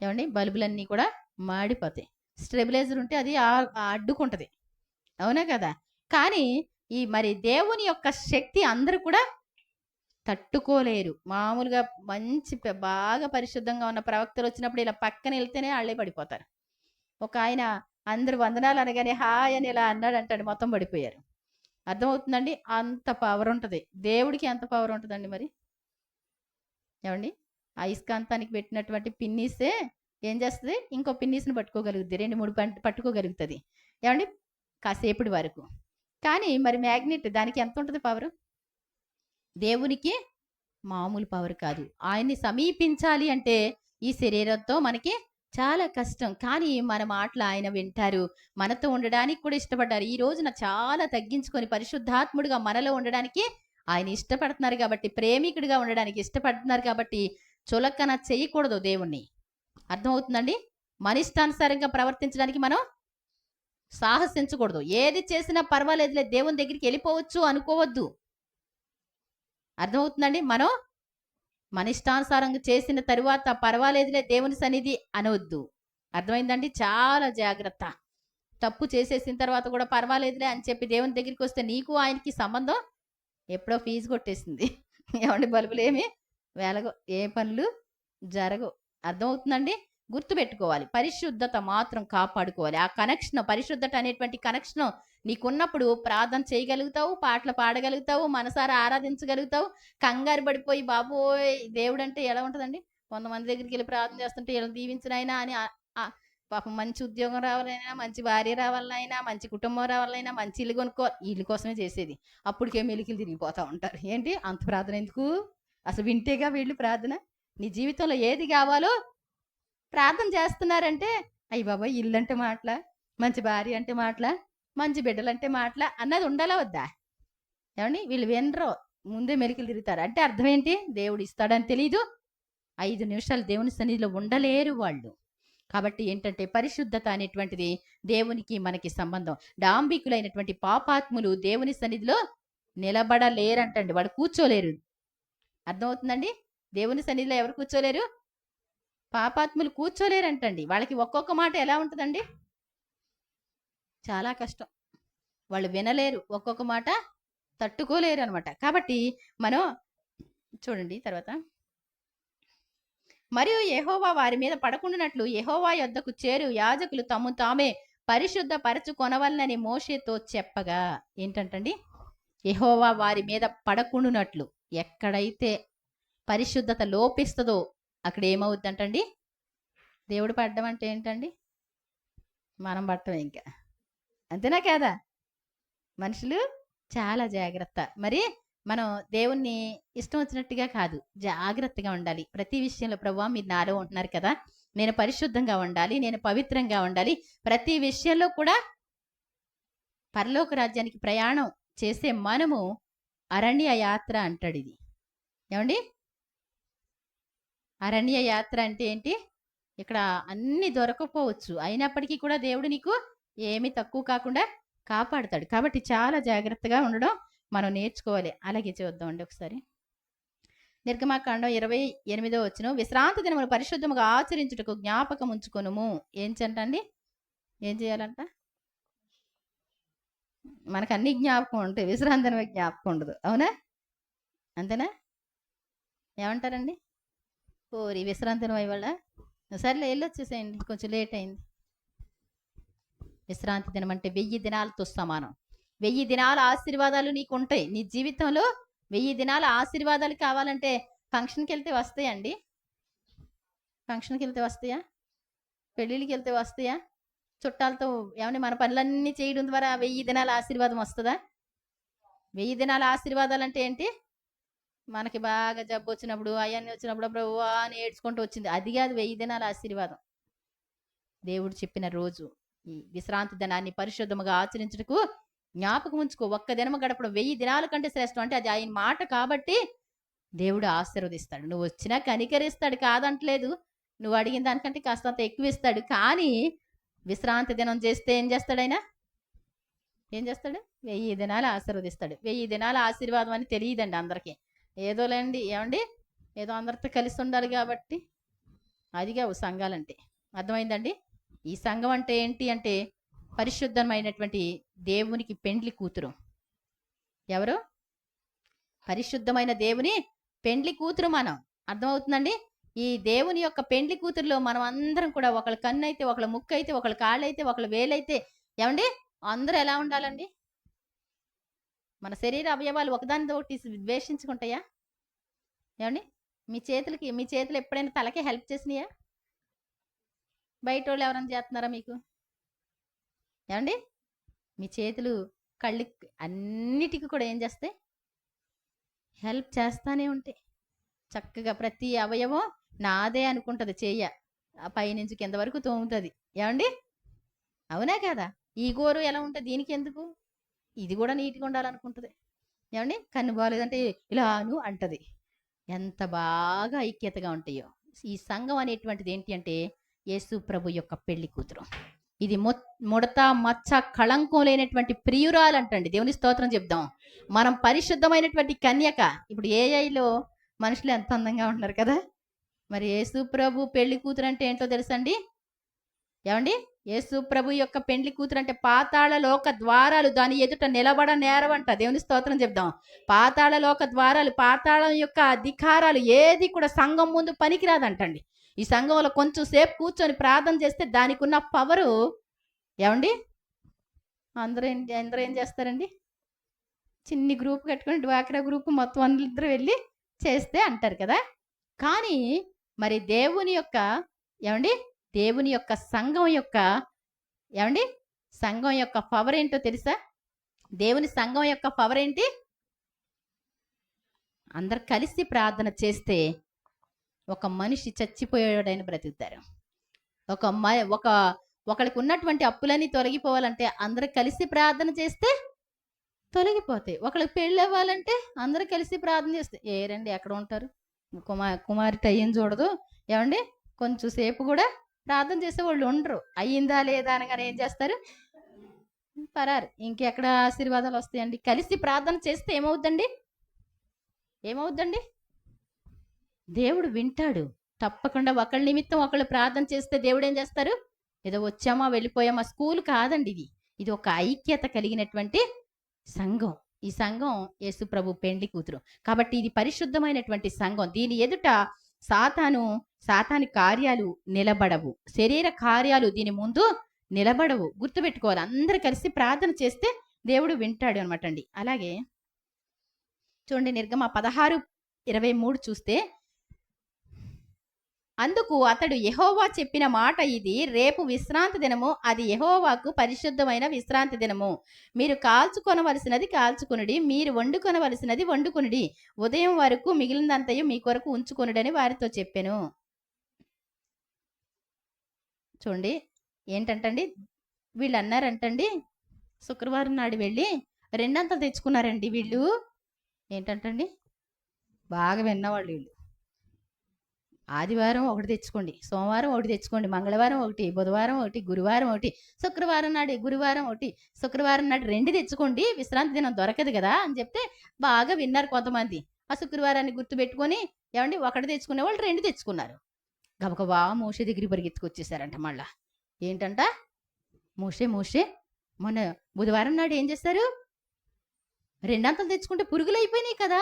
ఏమండి, బల్బులన్నీ కూడా మాడిపోతాయి. స్టెబిలైజర్ ఉంటే అది అడ్డుకుంటుంది, అవునా కదా? కానీ మరి దేవుని యొక్క శక్తి అందరూ కూడా తట్టుకోలేరు. మామూలుగా మంచి బాగా పరిశుద్ధంగా ఉన్న ప్రవక్తలు వచ్చినప్పుడు ఇలా పక్కన వెళ్తేనే వాళ్ళే పడిపోతారు. ఒక ఆయన అందరు వందనాలు అనగానే హాయ్ అని ఇలా అన్నాడు అంటాడు, మొత్తం పడిపోయారు. అర్థమవుతుందండి? అంత పవర్ ఉంటుంది. దేవుడికి ఎంత పవర్ ఉంటుందండి మరి? ఏమండి, అయస్కాంతానికి పెట్టినటువంటి పిన్నీసే ఏం చేస్తది? ఇంకో పిన్నీస్‌ని పట్టుకోగలుగుద్ది. 2, 3 పట్టుకోగలుగుతది. ఏవండీ? కాసేపటి వరకు. కానీ మరి మ్యాగ్నెట్ దానికి ఎంతుంటది పవరు? దేవునికి మామూలు పవర్ కాదు. ఆయన్ని సమీపించాలి అంటే ఈ శరీరంతో మనకి చాలా కష్టం. కానీ మన మాటలు ఆయన వింటారు. మనతో ఉండడానికి కూడా ఇష్టపడ్డారు. ఈ రోజున చాలా తగ్గించుకొని పరిశుద్ధాత్ముడుగా మనలో ఉండడానికి ఆయన ఇష్టపడుతున్నారు కాబట్టి, ప్రేమికుడిగా ఉండడానికి ఇష్టపడుతున్నారు కాబట్టి, చులకన చేయకూడదు దేవుణ్ణి. అర్థమవుతుందండి? మన ఇష్టానుసారంగా ప్రవర్తించడానికి మనం సాహసించకూడదు. ఏది చేసినా పర్వాలేదులే దేవుని దగ్గరికి వెళ్ళిపోవచ్చు అనుకోవద్దు. అర్థమవుతుందండి? మనం మన ఇష్టానుసారంగా చేసిన తరువాత పర్వాలేదులే దేవుని సన్నిధి అనవద్దు. అర్థమైందండి? చాలా జాగ్రత్త. తప్పు చేసేసిన తర్వాత కూడా పర్వాలేదులే అని చెప్పి దేవుని దగ్గరికి వస్తే నీకు ఆయనకి సంబంధం ఎప్పుడో ఫీజు కొట్టేసింది. ఏమండి? బల్బులేమి వెలగవు. ఏ పనులు జరగవు. అర్థమవుతుందండి? గుర్తుపెట్టుకోవాలి. పరిశుద్ధత మాత్రం కాపాడుకోవాలి. ఆ కనెక్షన్, పరిశుద్ధత అనేటువంటి కనెక్షన్ నీకున్నప్పుడు ప్రార్థన చేయగలుగుతావు, పాటలు పాడగలుగుతావు, మనసారా ఆరాధించగలుగుతావు. కంగారు పడిపోయి బాబోయ్! దేవుడంటే ఎలా ఉంటదండి? కొంతమంది దగ్గరికి వెళ్లి ప్రార్థన చేస్తుంటే వీళ్ళని దీవించినైనా అని పాపం మంచి ఉద్యోగం రావాలైనా, మంచి భార్య రావాలనైనా, మంచి కుటుంబం రావాలైనా, మంచి ఇల్లు ఇల్లు కోసమే చేసేది. అప్పటికే మెలికలు తిరిగిపోతా ఉంటారు. ఏంటి అంత ప్రార్థన ఎందుకు? అసలు వింటేగా వీళ్ళు ప్రార్థన. నీ జీవితంలో ఏది కావాలో ప్రార్థన చేస్తున్నారంటే, అయ్య బాబోయ్! ఇల్లంటే మాటలా, మంచి భార్య అంటే మాటలా, మంచి బిడ్డలంటే మాటలా అన్నది ఉండాలా వద్దా? ఏమండి? వీళ్ళు వినరు. ముందే మెలికలు తిరుగుతారు. అంటే అర్థం ఏంటి? దేవుడు ఇస్తాడని తెలీదు. 5 నిమిషాలు దేవుని సన్నిధిలో ఉండలేరు వాళ్ళు. కాబట్టి ఏంటంటే పరిశుద్ధత అనేటువంటిది దేవునికి మనకి సంబంధం. డాంబికులైనటువంటి పాపాత్ములు దేవుని సన్నిధిలో నిలబడలేరంటండి. వాళ్ళు కూర్చోలేరు. అర్థమవుతుందండి? దేవుని సన్నిధిలో ఎవరు కూర్చోలేరు? పాపాత్ములు కూర్చోలేరంటండి. వాళ్ళకి ఒక్కొక్క మాట ఎలా ఉంటుందండి? చాలా కష్టం. వాళ్ళు వినలేరు. ఒక్కొక్క మాట తట్టుకోలేరు అనమాట. కాబట్టి మనం చూడండి తర్వాత, మరియు యెహోవా వారి మీద పడకుండానట్లు యెహోవా యొద్దకు చేరు యాజకులు తమ్ము తామే పరిశుద్ధ పరచుకొనవలనని మోషేతో చెప్పగా, ఏంటంటండి? యెహోవా వారి మీద పడకుండునట్లు, ఎక్కడైతే పరిశుద్ధత లోపిస్తుందో అక్కడ ఏమవుద్దంటండి? దేవుడు పడ్డం అంటే ఏంటండి? మనం పట్టం ఇంకా. అంతేనా కాదా? మనుషులు చాలా జాగ్రత్త. మరి మనం దేవుణ్ణి ఇష్టం వచ్చినట్టుగా కాదు, జాగ్రత్తగా ఉండాలి. ప్రతి విషయంలో ప్రభువా మీరు నాలో ఉంటున్నారు కదా, నేను పరిశుద్ధంగా ఉండాలి, నేను పవిత్రంగా ఉండాలి. ప్రతి విషయంలో కూడా పరలోక రాజ్యానికి ప్రయాణం చేసే మనము అరణ్య యాత్ర అంటాడు ఇది. ఏమండి? అరణ్య యాత్ర అంటే ఏంటి? ఇక్కడ అన్ని దొరకపోవచ్చు, అయినప్పటికీ కూడా దేవుడు నీకు ఏమీ తక్కువ కాకుండా కాపాడుతాడు. కాబట్టి చాలా జాగ్రత్తగా ఉండడం మనం నేర్చుకోవాలి. అలాగే చూద్దామండి ఒకసారి. నిర్గమాకాండం 28వ విశ్రాంతి దినమును పరిశుద్ధముగా ఆచరించుటకు జ్ఞాపకం ఉంచుకొనుము. ఏం చెంటండి? ఏం చేయాలంట? మనకు అన్ని జ్ఞాపకం ఉంటాయి, విశ్రాంతి దినమే జ్ఞాపకం ఉండదు. అవునా? అంతేనా? ఏమంటారండి? ఓరి విశ్రాంతి దినం ఇవాళ, సర్లే వెళ్ళొచ్చేసేయండి, కొంచెం లేట్ అయింది. విశ్రాంతి దినం అంటే 1000 దినాలతో సమానం. 1000 దినాల ఆశీర్వాదాలు నీకు ఉంటాయి. నీ జీవితంలో 1000 దినాల ఆశీర్వాదాలు కావాలంటే ఫంక్షన్కి వెళ్తే వస్తాయండి? ఫంక్షన్కి వెళ్తే వస్తాయా? పెళ్ళిళ్ళకి వెళ్తే వస్తాయా? చుట్టాలతో ఏమని మన పనులన్నీ చేయడం ద్వారా 1000 దినాల ఆశీర్వాదం వస్తుందా? 1000 దినాల ఆశీర్వాదాలు అంటే ఏంటి? మనకి బాగా జబ్బు వచ్చినప్పుడు, అవన్నీ వచ్చినప్పుడు ప్రభువా అని ఏడ్చుకుంటూ వచ్చింది, అది కాదు 1000 దినాల ఆశీర్వాదం. దేవుడు చెప్పిన రోజు ఈ విశ్రాంతి దినాన్ని పరిశుద్ధముగా ఆచరించుటకు జ్ఞాపకం ఉంచుకో. ఒక్క దినము గడపడం 1000 దినాల కంటే శ్రేష్టం. అంటే అది ఆయన మాట కాబట్టి దేవుడు ఆశీర్వదిస్తాడు. నువ్వు వచ్చినా కనికరిస్తాడు, కాదంటలేదు. నువ్వు అడిగిన దానికంటే కాస్తంత ఎక్కువ ఇస్తాడు. కానీ విశ్రాంతి దినం చేస్తే ఏం చేస్తాడు ఆయన? ఏం చేస్తాడు? 1000 దినాలు ఆశీర్వదిస్తాడు. 1000 దినాల ఆశీర్వాదం అని తెలియదండి అందరికీ. ఏదోలేండి, ఏమండి, ఏదో అందరితో కలిసి ఉండాలి కాబట్టి అదిగా సంఘాలంటే. అర్థమైందండి? ఈ సంఘం అంటే ఏంటి అంటే పరిశుద్ధమైనటువంటి దేవునికి పెండ్లి కూతురు. ఎవరు? పరిశుద్ధమైన దేవుని పెండ్లి కూతురు మనం. అర్థమవుతుందండి? ఈ దేవుని యొక్క పెండ్లి కూతురులో మనం అందరం కూడా, ఒకళ్ళ కన్ను అయితే, ఒకళ్ళ ముక్కు అయితే, ఒకళ్ళ కాళ్ళైతే, ఒకళ్ళ వేలైతే, ఏమండి అందరూ ఎలా ఉండాలండి? మన శరీర అవయవాలు ఒకదానితో ఒకటి ద్వేషించుకుంటాయా? ఏమండి? మీ చేతులు ఎప్పుడైనా తలకే హెల్ప్ చేసినాయా? బయట వాళ్ళు ఎవరైనా చేస్తున్నారా మీకు? ఏమండి? మీ చేతులు, కళ్ళు అన్నిటికీ కూడా ఏం చేస్తాయి? హెల్ప్ చేస్తానే ఉంటాయి. చక్కగా ప్రతి అవయవం నాదే అనుకుంటది చెయ్య. ఆ పైనుంచి కింద వరకు తోముతుంది. ఏమండి? అవునా కదా? ఈ గోరు ఎలా ఉంటుంది దీనికి ఎందుకు? ఇది కూడా నీట్గా ఉండాలనుకుంటుంది. ఏమండి? కన్ను బాగాలేదంటే ఇలాను అంటది. ఎంత బాగా ఐక్యతగా ఉంటాయో. ఈ సంఘం అనేటువంటిది ఏంటి అంటే యేసు ప్రభు యొక్క పెళ్లి కూతురు. ఇది ముడత మచ్చ కళంకం లేనటువంటి ప్రియురాలు అంటండి. దేవుని స్తోత్రం చెప్దాం. మనం పరిశుద్ధమైనటువంటి కన్యక. ఇప్పుడు ఏఐలో మనుషులు ఎంత అందంగా ఉంటున్నారు కదా. మరి యేసు ప్రభు పెళ్లి కూతురు అంటే ఏంటో తెలుసండి? ఏమండి? యేసు ప్రభు యొక్క పెండ్లి కూతురు అంటే పాతాళ లోక ద్వారాలు దాని ఎదుట నిలబడ నేరవంట. దేవుని స్తోత్రం చెప్దాం. పాతాళ లోక ద్వారాలు, పాతాళం యొక్క అధికారాలు ఏది కూడా సంఘం ముందు పనికిరాదంటండి. ఈ సంఘంలో కొంచెం సేపు కూర్చొని ప్రార్థన చేస్తే దానికి ఉన్న పవరు, ఏమండి, అందరూ ఏం చేస్తారండి? చిన్ని గ్రూప్ కట్టుకుని డ్వాక్రా గ్రూప్ మొత్తం అందరూ వెళ్ళి చేస్తే అంటారు కదా. కానీ మరి దేవుని యొక్క, ఏమండి, దేవుని యొక్క సంఘం యొక్క, ఏమండి, సంఘం యొక్క పవర్ ఏంటో తెలుసా? దేవుని సంఘం యొక్క పవర్ ఏంటి? అందరు కలిసి ప్రార్థన చేస్తే ఒక మనిషి చచ్చిపోయాడని బ్రతుకుతారు. ఒకరికి ఉన్నటువంటి అప్పులన్నీ తొలగిపోవాలంటే అందరు కలిసి ప్రార్థన చేస్తే తొలగిపోతాయి. ఒకరికి పెళ్ళి అవ్వాలంటే అందరూ కలిసి ప్రార్థన చేస్తే, ఏరండి ఎక్కడ ఉంటారు? కుమారి అయ్యని చూడదు. ఏమండి? కొంచెం సేపు కూడా ప్రార్థన చేసే వాళ్ళు ఉండరు. అయ్యిందా లేదా అనగానే ఏం చేస్తారు? పరారు. ఇంకెక్కడ ఆశీర్వాదాలు వస్తాయండి? కలిసి ప్రార్థన చేస్తే ఏమవుద్దండి? దేవుడు వింటాడు తప్పకుండా. ఒకళ్ళ నిమిత్తం ఒకళ్ళు ప్రార్థన చేస్తే దేవుడు ఏం చేస్తారు? ఏదో వచ్చామా వెళ్ళిపోయామా స్కూల్ కాదండి. ఇది ఒక ఐక్యత కలిగినటువంటి సంఘం. ఈ సంఘం యేసు ప్రభు పెండ్లి కూతురు కాబట్టి ఇది పరిశుద్ధమైనటువంటి సంఘం. దీని ఎదుట సాతాని కార్యాలు నిలబడవు, శరీర కార్యాలు దీని ముందు నిలబడవు. గుర్తుపెట్టుకోవాలి. అందరు కలిసి ప్రార్థన చేస్తే దేవుడు వింటాడు అనమాట అండి. అలాగే చూడండి, నిర్గమ 16:23 చూస్తే, అందుకు అతడు యెహోవా చెప్పిన మాట ఇది, రేపు విశ్రాంతి దినము, అది యెహోవాకు పరిశుద్ధమైన విశ్రాంతి దినము. మీరు కాల్చుకొనవలసినది కాల్చుకొనుడి, మీరు వండుకొనవలసినది వండుకొనుడి, ఉదయం వరకు మిగిలినంతయు మీ కొరకు ఉంచుకొనుడని వారితో చెప్పెను. చూడండి ఏంటంటండి, వీళ్ళు అన్నారంటండి, శుక్రవారం నాడు వెళ్ళి 2 తెచ్చుకున్నారండి వీళ్ళు. ఏంటంటండి, బాగా విన్నవాళ్ళు వీళ్ళు. ఆదివారం ఒకటి తెచ్చుకోండి, సోమవారం ఒకటి తెచ్చుకోండి, మంగళవారం ఒకటి, బుధవారం ఒకటి, గురువారం ఒకటి, శుక్రవారం నాడు గురువారం ఒకటి, శుక్రవారం నాడు 2 తెచ్చుకోండి, విశ్రాంతి దినం దొరకదు కదా అని చెప్తే బాగా విన్నారు కొంతమంది. ఆ శుక్రవారాన్ని గుర్తుపెట్టుకొని, ఏమండి, ఒకటి తెచ్చుకునే వాళ్ళు 2 తెచ్చుకున్నారు. గబగబా మోషే దగ్గరికి పరిగెత్తుకొచ్చేసారంట. మళ్ళా ఏంటంట, మోషే మొన్న బుధవారం నాడు ఏం చేశారు? 2 తెచ్చుకుంటే పురుగులు అయిపోయినాయి కదా,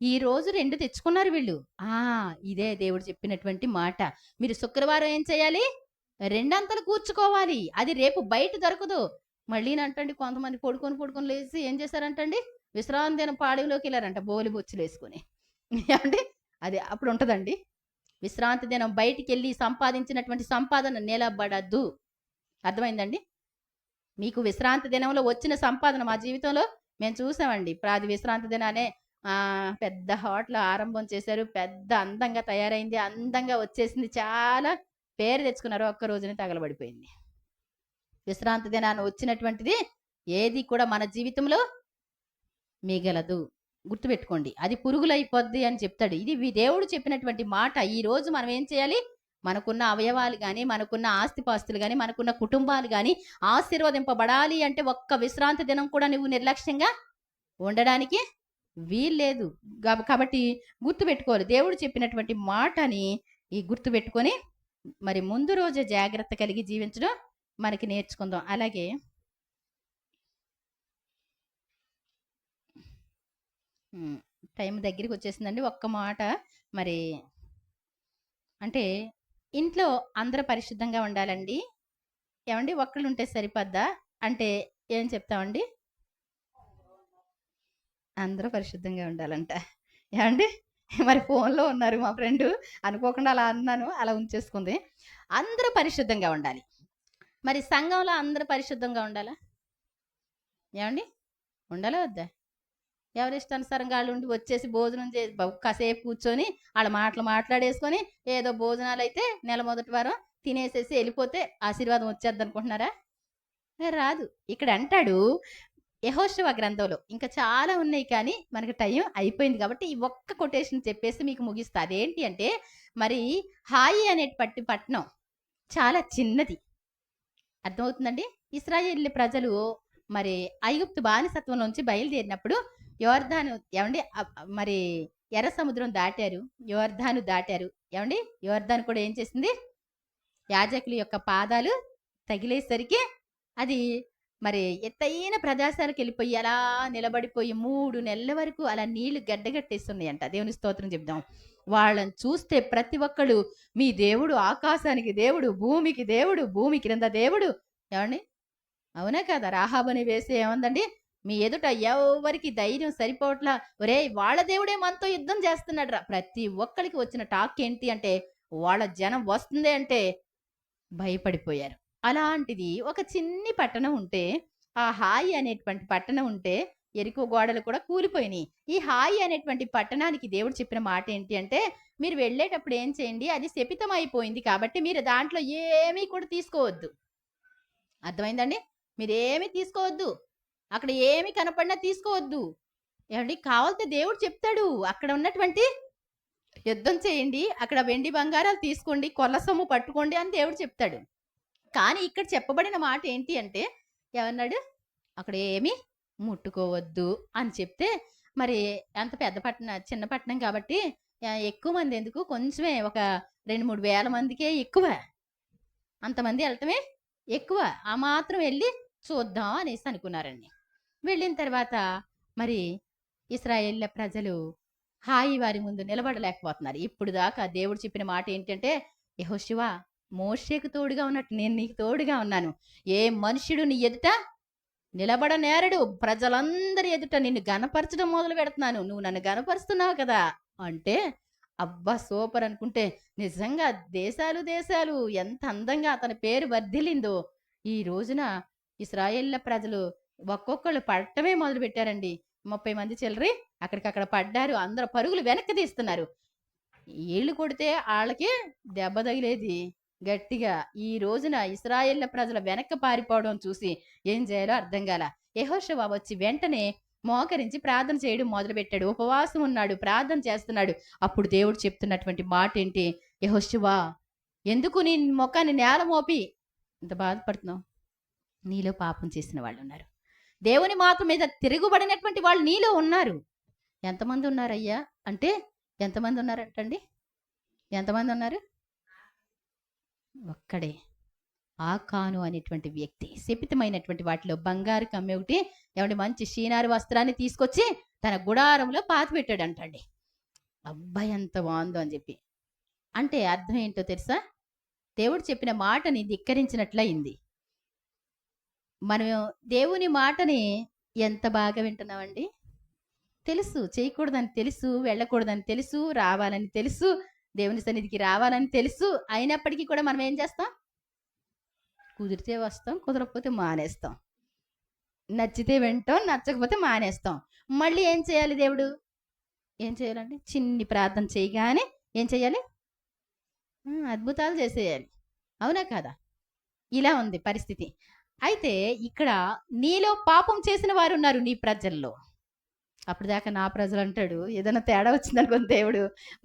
ఈ రోజు 2 తెచ్చుకున్నారు వీళ్ళు. ఇదే దేవుడు చెప్పినటువంటి మాట. మీరు శుక్రవారం ఏం చేయాలి? 2 కూర్చుకోవాలి. అది రేపు బయట దొరకదు. మళ్ళీ అంటండి కొంతమంది పడుకొని లేచి ఏం చేశారంటండి, విశ్రాంతి దినం పాడవిలోకి వెళ్ళారంట బోలి బొచ్చులు వేసుకొని. ఏమండి, అది అప్పుడు ఉంటుందండి. విశ్రాంతి దినం బయటికి వెళ్ళి సంపాదించినటువంటి సంపాదన నిలబడద్దు. అర్థమైందండి? మీకు విశ్రాంతి దినంలో వచ్చిన సంపాదన మా జీవితంలో మేము చూసామండి. ప్రాది విశ్రాంతి దినానే పెద్ద హోటల్ ఆరంభం చేశారు. పెద్ద అందంగా తయారైంది, అందంగా వచ్చేసింది, చాలా పేరు తెచ్చుకున్నారు. ఒక్క రోజునే తగలబడిపోయింది. విశ్రాంతి దినాన్ని వచ్చినటువంటిది ఏది కూడా మన జీవితంలో మిగలదు. గుర్తుపెట్టుకోండి, అది పురుగులైపోద్ది అని చెప్తాడు. ఇది దేవుడు చెప్పినటువంటి మాట. ఈ రోజు మనం ఏం చేయాలి? మనకున్న అవయవాలు కానీ, మనకున్న ఆస్తిపాస్తులు కానీ, మనకున్న కుటుంబాలు కానీ ఆశీర్వదింపబడాలి అంటే ఒక్క విశ్రాంతి దినం కూడా నువ్వు నిర్లక్ష్యంగా ఉండడానికి వీల్లేదు. కాబట్టి గుర్తుపెట్టుకోవాలి. దేవుడు చెప్పినటువంటి మాటని ఈ గుర్తుపెట్టుకొని మరి ముందు రోజే జాగ్రత్త కలిగి జీవించడం మనకి నేర్చుకుందాం. అలాగే టైం దగ్గరికి వచ్చేసిందండి. ఒక్క మాట, మరి అంటే ఇంట్లో అందరూ పరిశుద్ధంగా ఉండాలండి. ఏమండి, ఒక్కళ్ళు ఉంటే సరిపోద్దా అంటే ఏం చెప్తామండి? అందరూ పరిశుద్ధంగా ఉండాలంట. ఏమండి, మరి ఫోన్లో ఉన్నారు మా ఫ్రెండ్, అనుకోకుండా అలా అన్నాను, అలా ఉంచేసుకుంది. అందరూ పరిశుద్ధంగా ఉండాలి. మరి సంఘంలో అందరూ పరిశుద్ధంగా ఉండాలా? ఏమండి? ఉండాలా వద్దా? ఎవరిష్టానుసారంగా వాళ్ళు ఉండి వచ్చేసి భోజనం చేసి కాసేపు కూర్చొని వాళ్ళ మాటలు మాట్లాడేసుకొని ఏదో భోజనాలు అయితే నెల మొదటి వారం తినేసేసి వెళ్ళిపోతే ఆశీర్వాదం వచ్చేద్ది అనుకుంటున్నారా? రాదు. ఇక్కడ అంటాడు యెహోషువ గ్రంథంలో ఇంకా చాలా ఉన్నాయి, కానీ మనకి టైం అయిపోయింది కాబట్టి ఈ ఒక్క కొటేషన్ చెప్పేసి మీకు ముగిస్తా. అదేంటి అంటే, మరి హాయి అనే పట్టణం చాలా చిన్నది. అర్థమవుతుందండి? ఇశ్రాయేలు ప్రజలు మరి ఐగుప్తు బానిసత్వం నుంచి బయలుదేరినప్పుడు యోర్దాను ఏమండి మరి ఎర్ర సముద్రం దాటారు, యోర్దాను దాటారు. ఏమండి? యోర్దాను కూడా ఏం చేసింది? యాజకుల యొక్క పాదాలు తగిలేసరికి అది మరి ఎత్తైన ప్రదేశాలకు వెళ్ళిపోయి అలా నిలబడిపోయి 3 నెలల వరకు అలా నీళ్లు గడ్డగట్టేస్తున్నాయంట. దేవుని స్తోత్రం చెప్దాం. వాళ్ళని చూస్తే ప్రతి ఒక్కళ్ళు మీ దేవుడు ఆకాశానికి దేవుడు, భూమికి దేవుడు, భూమి క్రింద దేవుడు. ఏమండి? అవునా కదా? రాహాబని వేసి ఏమందండి, మీ ఎదుట ఎవరికి ధైర్యం సరిపోవట్లా, ఒరే వాళ్ళ దేవుడే మనతో యుద్ధం చేస్తున్నాడు రా. ప్రతి ఒక్కరికి వచ్చిన టాక్ ఏంటి అంటే, వాళ్ళ జనం వస్తుంది అంటే భయపడిపోయారు. అలాంటిది ఒక చిన్ని పట్టణం ఉంటే, ఆ హాయి అనేటువంటి పట్టణం ఉంటే ఎరికో గోడలు కూడా కూలిపోయినాయి. ఈ హాయి అనేటువంటి పట్టణానికి దేవుడు చెప్పిన మాట ఏంటి అంటే, మీరు వెళ్ళేటప్పుడు ఏం చేయండి, అది శపితం అయిపోయింది కాబట్టి మీరు దాంట్లో ఏమీ కూడా తీసుకోవద్దు. అర్థమైందండి? మీరేమి తీసుకోవద్దు. అక్కడ ఏమి కనపడినా తీసుకోవద్దు. ఏమండి? కావాలంటే దేవుడు చెప్తాడు, అక్కడ ఉన్నటువంటి యుద్ధం చేయండి, అక్కడ వెండి బంగారాలు తీసుకోండి, కొల్ల సొమ్ము పట్టుకోండి అని దేవుడు చెప్తాడు. కానీ ఇక్కడ చెప్పబడిన మాట ఏంటి అంటే, ఏమన్నాడు? అక్కడ ఏమి ముట్టుకోవద్దు అని చెప్తే, మరి అంత పెద్ద పట్టణం చిన్న పట్టణం కాబట్టి ఎక్కువ మంది ఎందుకు, కొంచెమే ఒక 2-3 వేల మందికే ఎక్కువ, అంతమంది వెళ్ళటమే ఎక్కువ. ఆ మాత్రం వెళ్ళి చూద్దాం అనేసి అనుకున్నారండి. వెళ్ళిన తర్వాత మరి ఇశ్రాయేళ్ల ప్రజలు హాయి వారి ముందు నిలబడలేకపోతున్నారు. ఇప్పుడు దాకా దేవుడు చెప్పిన మాట ఏంటంటే, యెహోషువ మోషేకు తోడుగా ఉన్నట్టు నేను నీకు తోడుగా ఉన్నాను. ఏ మనుష్యుడు నీ ఎదుట నిలబడనేరడు, ప్రజలందరి ఎదుట నిన్ను గనపరచడం మొదలు పెడుతున్నాను, నువ్వు నన్ను గనపరుస్తున్నావు కదా అంటే, అబ్బా సూపర్ అనుకుంటే, నిజంగా దేశాలు దేశాలు ఎంత అందంగా అతని పేరు వర్ధిల్లిందో. ఈ రోజున ఇశ్రాయేళ్ల ప్రజలు ఒక్కొక్కళ్ళు పడటమే మొదలు పెట్టారండి. 30 మంది చిల్లరి అక్కడికక్కడ పడ్డారు. అందరూ పరుగులు వెనక్కి తీస్తున్నారు. ఏళ్ళు కొడితే వాళ్ళకి దెబ్బ తగిలేది గట్టిగా. ఈ రోజున ఇశ్రాయేళ్ల ప్రజల వెనక్కి పారిపోవడం చూసి ఏం చేయాలో అర్థం కాల. యెహోషువ వచ్చి వెంటనే మోకరించి ప్రార్థన చేయడం మొదలుపెట్టాడు. ఉపవాసం ఉన్నాడు, ప్రార్థన చేస్తున్నాడు. అప్పుడు దేవుడు చెప్తున్నటువంటి మాట ఏంటి? యెహోషువ, ఎందుకు నీ ముఖాన్ని నేల మోపి ఇంత బాధపడుతున్నావు? నీలో పాపం చేసిన వాళ్ళు ఉన్నారు, దేవుని మాట మీద తిరుగుబడినటువంటి వాళ్ళు నీలో ఉన్నారు. ఎంతమంది ఉన్నారయ్యా అంటే, ఎంతమంది ఉన్నారంటండి? ఎంతమంది ఉన్నారు? ఒక్కడే, ఆకాను అనేటువంటి వ్యక్తి. శపితమైనటువంటి వాటిలో బంగారు కమ్మె ఒకటి, ఏమంటే మంచి షీనారు వస్త్రాన్ని తీసుకొచ్చి తన గుడారంలో పాతి పెట్టాడు అంటండి. అబ్బాయి ఎంత బాగుందో అని చెప్పి. అంటే అర్థం ఏంటో తెలుసా? దేవుడు చెప్పిన మాటని ధిక్కరించినట్లయింది. మనం దేవుని మాటని ఎంత బాగా వింటున్నామండి? తెలుసు చేయకూడదని తెలుసు, వెళ్ళకూడదని తెలుసు, రావాలని తెలుసు, దేవుని సన్నిధికి రావాలని తెలుసు. అయినప్పటికీ కూడా మనం ఏం చేస్తాం? కుదిరితే వస్తాం, కుదరకపోతే మానేస్తాం. నచ్చితే వింటాం, నచ్చకపోతే మానేస్తాం. మళ్ళీ ఏం చేయాలి? దేవుడు ఏం చేయాలండి? చిన్ని ప్రార్థన చేయగానే ఏం చేయాలి? అద్భుతాలు చేసేయాలి. అవునా కాదా? ఇలా ఉంది పరిస్థితి. అయితే ఇక్కడ నీలో పాపం చేసిన వారు ఉన్నారు నీ ప్రజల్లో. అప్పుడు దాకా నా ప్రజలు అంటాడు. ఏదైనా తేడా వచ్చిందనుకోని దేవుడు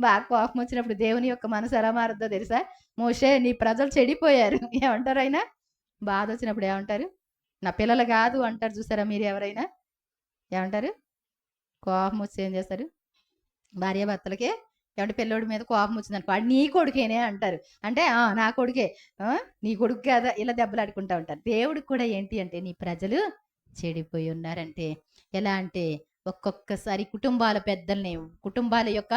బాగా కోపం వచ్చినప్పుడు దేవుని యొక్క మనసు ఎలా మారుద్దో తెలుసా? మోషే నీ ప్రజలు చెడిపోయారు ఏమంటారు? అయినా బాధ వచ్చినప్పుడు ఏమంటారు? నా పిల్లలు కాదు అంటారు. చూసారా మీరు ఎవరైనా? ఏమంటారు? కోపం వచ్చి ఏం చేస్తారు? భార్యాభర్తలకే ఏమంటే పిల్లోడి మీద కోపం వచ్చిందనుకో, వాడు నీ కొడుకేనే అంటారు. అంటే నా కొడుకే, నీ కొడుకు కదా, ఇలా దెబ్బలాడుకుంటా ఉంటారు. దేవుడికి కూడా ఏంటి అంటే, నీ ప్రజలు చెడిపోయి ఉన్నారంటే ఎలా అంటే, ఒక్కొక్కసారి కుటుంబాల పెద్దల్ని, కుటుంబాల యొక్క